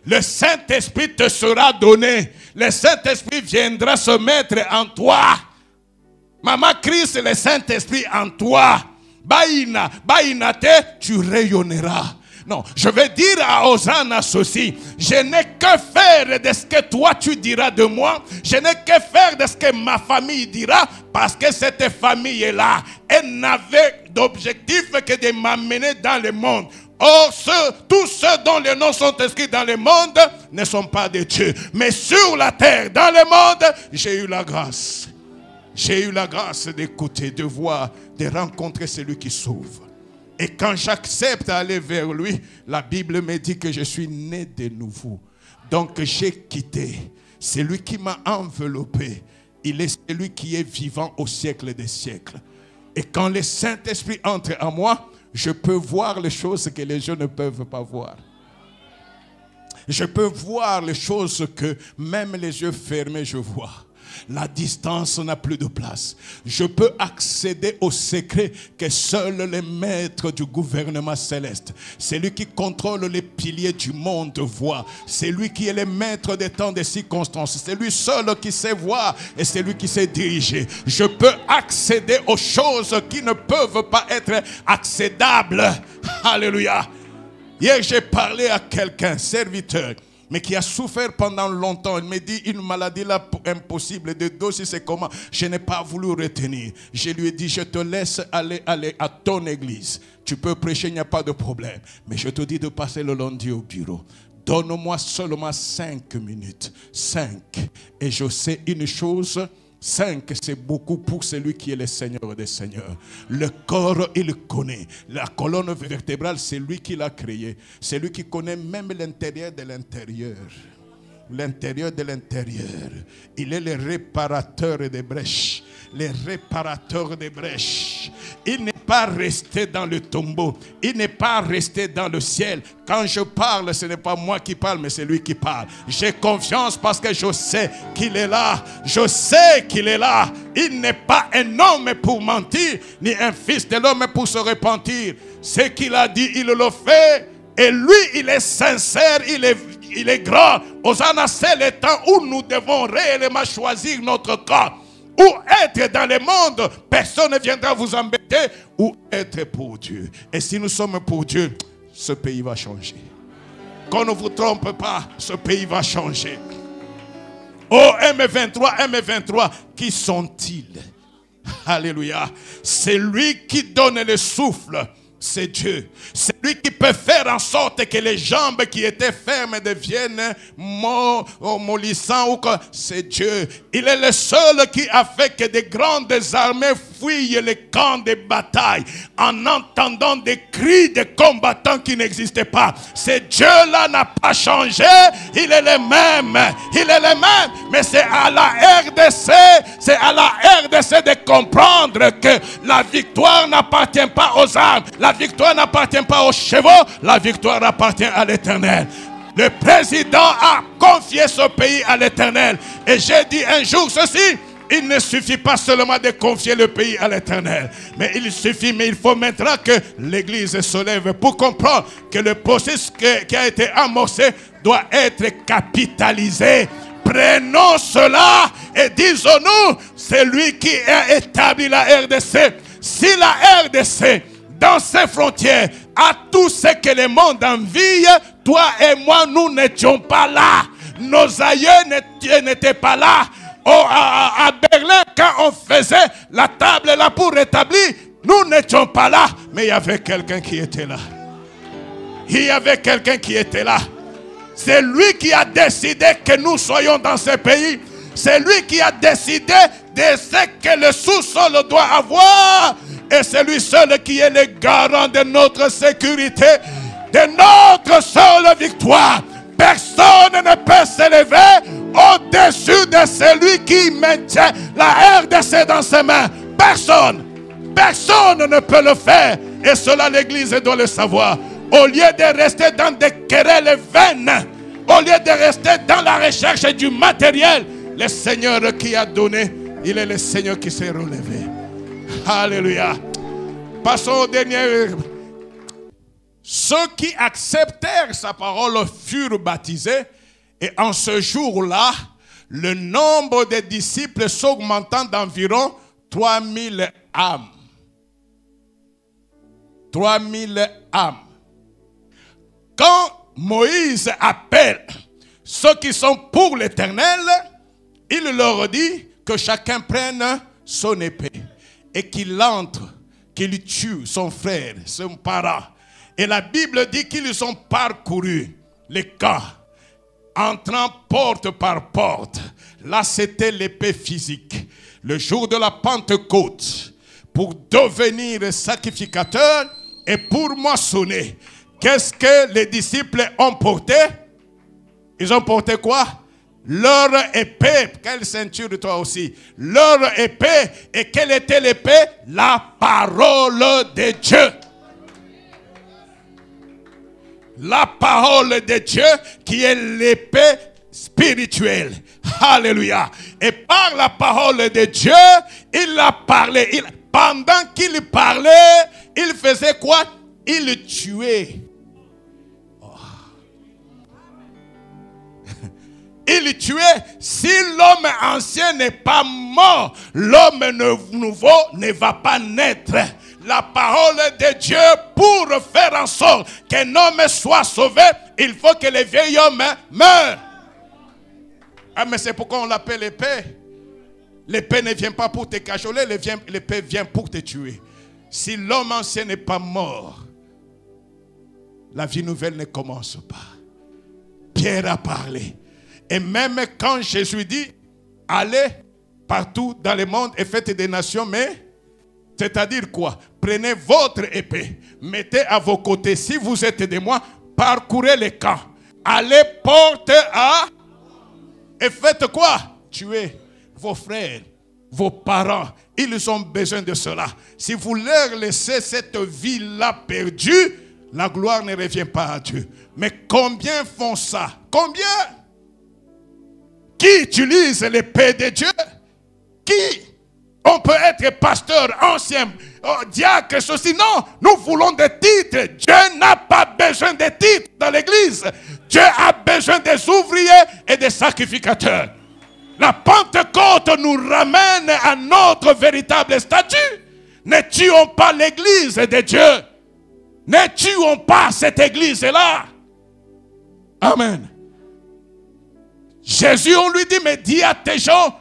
Le Saint-Esprit te sera donné. Le Saint-Esprit viendra se mettre en toi. Maman Christ, le Saint-Esprit en toi. Baïna te, tu rayonneras. Non, je vais dire à Hosanna ceci. Je n'ai que faire de ce que toi tu diras de moi. Je n'ai que faire de ce que ma famille dira. Parce que cette famille-là, elle n'avait d'objectif que de m'amener dans le monde. Or, tous ceux dont les noms sont inscrits dans le monde ne sont pas de Dieu. Mais sur la terre, dans le monde, j'ai eu la grâce. J'ai eu la grâce d'écouter, de voir, de rencontrer celui qui sauve. Et quand j'accepte d'aller vers lui, la Bible me dit que je suis né de nouveau. Donc j'ai quitté. C'est lui qui m'a enveloppé. Il est celui qui est vivant au siècle des siècles. Et quand le Saint-Esprit entre en moi, je peux voir les choses que les gens ne peuvent pas voir. Je peux voir les choses que même les yeux fermés, je vois. La distance n'a plus de place. Je peux accéder au secret que seul le maître du gouvernement céleste, celui qui contrôle les piliers du monde voit. C'est lui qui est le maître des temps, des circonstances. C'est lui seul qui sait voir et c'est lui qui sait diriger. Je peux accéder aux choses qui ne peuvent pas être accédables. Alléluia. Hier, j'ai parlé à quelqu'un, serviteur, mais qui a souffert pendant longtemps. Il me dit une maladie là impossible de dos, c'est comment. Je n'ai pas voulu retenir. Je lui ai dit, je te laisse aller à ton église. Tu peux prêcher, il n'y a pas de problème. Mais je te dis de passer le lundi au bureau. Donne-moi seulement 5 minutes. 5. Et je sais une chose. 5, c'est beaucoup pour celui qui est le Seigneur des Seigneurs. Le corps, il connaît. La colonne vertébrale, c'est lui qui l'a créé. C'est lui qui connaît même l'intérieur de l'intérieur. L'intérieur de l'intérieur. Il est le réparateur des brèches. Le réparateur des brèches. Il n'est pas resté dans le tombeau. Il n'est pas resté dans le ciel. Quand je parle, ce n'est pas moi qui parle, mais c'est lui qui parle. J'ai confiance parce que je sais qu'il est là. Je sais qu'il est là. Il n'est pas un homme pour mentir, ni un fils de l'homme pour se repentir. Ce qu'il a dit, il le fait. Et lui, il est sincère, il est grand. Hosanna, c'est le temps où nous devons réellement choisir notre camp. ou être dans le monde, personne ne viendra vous embêter, ou être pour Dieu. Et si nous sommes pour Dieu, ce pays va changer. Qu'on ne vous trompe pas, ce pays va changer. Oh M23, qui sont-ils? Alléluia. C'est lui qui donne le souffle. C'est Dieu. C'est lui qui peut faire en sorte que les jambes qui étaient fermes deviennent mollissantes ou quoi. C'est Dieu. Il est le seul qui a fait que des grandes armées fuient les camps de bataille en entendant des cris de combattants qui n'existaient pas. Ce Dieu-là n'a pas changé. Il est le même. Il est le même. Mais c'est à la RDC, de comprendre que la victoire n'appartient pas aux armes. La victoire n'appartient pas aux chevaux, la victoire appartient à l'Éternel. Le président a confié ce pays à l'Éternel. Et j'ai dit un jour ceci, il ne suffit pas seulement de confier le pays à l'Éternel. Mais il faut maintenant que l'Église se lève pour comprendre que le processus qui a été amorcé doit être capitalisé. Prenons cela et disons-nous, c'est lui qui a établi la RDC. Si la RDC, dans ses frontières, a tout ce que le monde envie, toi et moi, nous n'étions pas là. Nos aïeux n'étaient pas là. À Berlin, quand on faisait la table là pour rétablir, nous n'étions pas là. Mais il y avait quelqu'un qui était là. Il y avait quelqu'un qui était là. C'est lui qui a décidé que nous soyons dans ce pays. C'est lui qui a décidé de ce que le sous-sol doit avoir. Et c'est lui seul qui est le garant de notre sécurité, de notre seule victoire. Personne ne peut s'élever au-dessus de celui qui maintient la RDC dans ses mains. Personne. Personne ne peut le faire. Et cela, l'Église doit le savoir. Au lieu de rester dans des querelles vaines, au lieu de rester dans la recherche du matériel, le Seigneur qui a donné, il est le Seigneur qui s'est relevé. Alléluia. Passons au dernier. Ceux qui acceptèrent sa parole furent baptisés. Et en ce jour-là, le nombre des disciples s'augmentant d'environ 3000 âmes. 3000 âmes. Quand Moïse appelle ceux qui sont pour l'Éternel, il leur dit que chacun prenne son épée et qu'il entre, qu'il tue son frère, son parent. Et la Bible dit qu'ils ont parcouru les camps, entrant porte par porte. Là, c'était l'épée physique. Le jour de la Pentecôte, pour devenir sacrificateur et pour moissonner. Qu'est-ce que les disciples ont porté? Ils ont porté quoi? Leur épée. Quelle ceinture toi aussi? Leur épée. Et quelle était l'épée? La parole de Dieu. La parole de Dieu qui est l'épée spirituelle. Alléluia. Et par la parole de Dieu, il a parlé. Pendant qu'il parlait, il faisait quoi? Il tuait. Il tuait. Si l'homme ancien n'est pas mort, l'homme nouveau ne va pas naître. La parole de Dieu, pour faire en sorte qu'un homme soit sauvé, il faut que le vieil homme meure. Ah, mais c'est pourquoi on l'appelle l'épée. L'épée ne vient pas pour te cajoler, l'épée vient pour te tuer. Si l'homme ancien n'est pas mort, la vie nouvelle ne commence pas. Pierre a parlé. Et même quand Jésus dit, allez partout dans le monde et faites des nations, mais c'est-à-dire quoi? Prenez votre épée, mettez à vos côtés. Si vous êtes de moi, parcourez les camps. Allez porter à... Et faites quoi? Tuez vos frères, vos parents. Ils ont besoin de cela. Si vous leur laissez cette vie-là perdue, la gloire ne revient pas à Dieu. Mais combien font ça? Combien? Qui utilise l'épée de Dieu? Qui? On peut être pasteur, ancien, diacre, ceci. Non, nous voulons des titres. Dieu n'a pas besoin de titres dans l'église. Dieu a besoin des ouvriers et des sacrificateurs. La Pentecôte nous ramène à notre véritable statut. Ne tuons pas l'église de Dieu. Ne tuons pas cette église-là. Amen. Jésus, on lui dit, mais dis à tes gens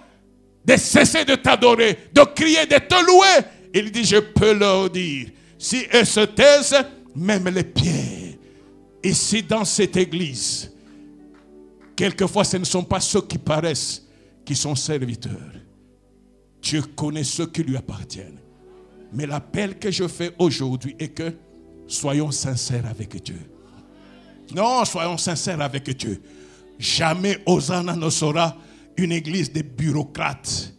de cesser de t'adorer, de crier, de te louer. Il dit, je peux leur dire, si elles se taisent, même les pierres, ici dans cette église, quelquefois ce ne sont pas ceux qui paraissent qui sont serviteurs. Dieu connaît ceux qui lui appartiennent. Mais l'appel que je fais aujourd'hui est que soyons sincères avec Dieu. Non, soyons sincères avec Dieu. Jamais Hosanna ne sera une église de bureaucrates,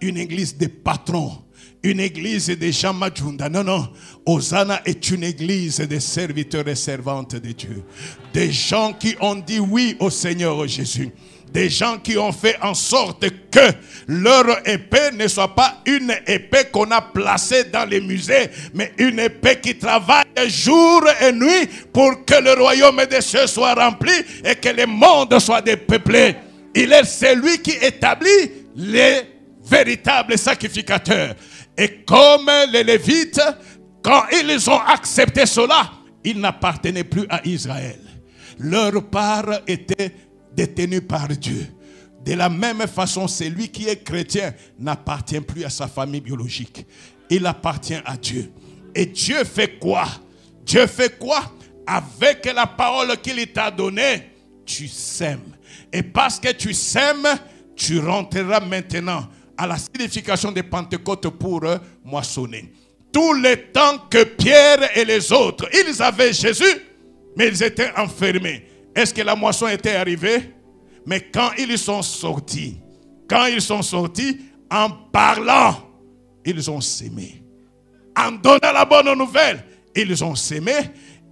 une église de patrons, une église de gens Majunda. Non, non. Hosanna est une église de serviteurs et servantes de Dieu. Des gens qui ont dit oui au Seigneur Jésus. Des gens qui ont fait en sorte que leur épée ne soit pas une épée qu'on a placée dans les musées, mais une épée qui travaille jour et nuit pour que le royaume des cieux soit rempli et que le monde soit dépeuplé. Il est celui qui établit les véritables sacrificateurs. Et comme les Lévites, quand ils ont accepté cela, ils n'appartenaient plus à Israël. Leur part était détenu par Dieu. De la même façon, celui qui est chrétien n'appartient plus à sa famille biologique. Il appartient à Dieu. Et Dieu fait quoi? Dieu fait quoi? Avec la parole qu'il t'a donnée, tu sèmes. Et parce que tu sèmes, tu rentreras maintenant à la signification de Pentecôte pour moissonner. Tout le temps que Pierre et les autres, ils avaient Jésus, mais ils étaient enfermés. Est-ce que la moisson était arrivée? Mais quand ils sont sortis, en parlant, ils ont sémé. En donnant la bonne nouvelle, ils ont sémé.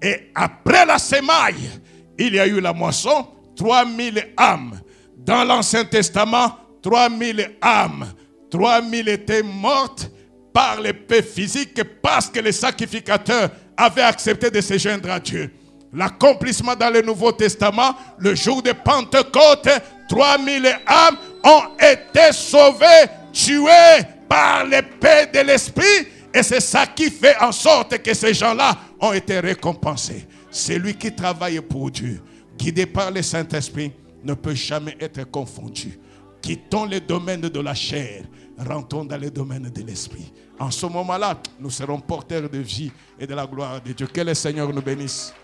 Et après la sémaille, il y a eu la moisson, 3000 âmes. Dans l'Ancien Testament, 3000 âmes. 3000 étaient mortes par l'épée physique parce que les sacrificateurs avaient accepté de se joindre à Dieu. L'accomplissement dans le Nouveau Testament, le jour de Pentecôte, 3000 âmes ont été sauvées, tuées par l'épée de l'Esprit. Et c'est ça qui fait en sorte que ces gens-là ont été récompensés. Celui qui travaille pour Dieu, guidé par le Saint-Esprit, ne peut jamais être confondu. Quittons les domaines de la chair, rentrons dans les domaines de l'Esprit. En ce moment-là, nous serons porteurs de vie et de la gloire de Dieu. Que le Seigneur nous bénisse.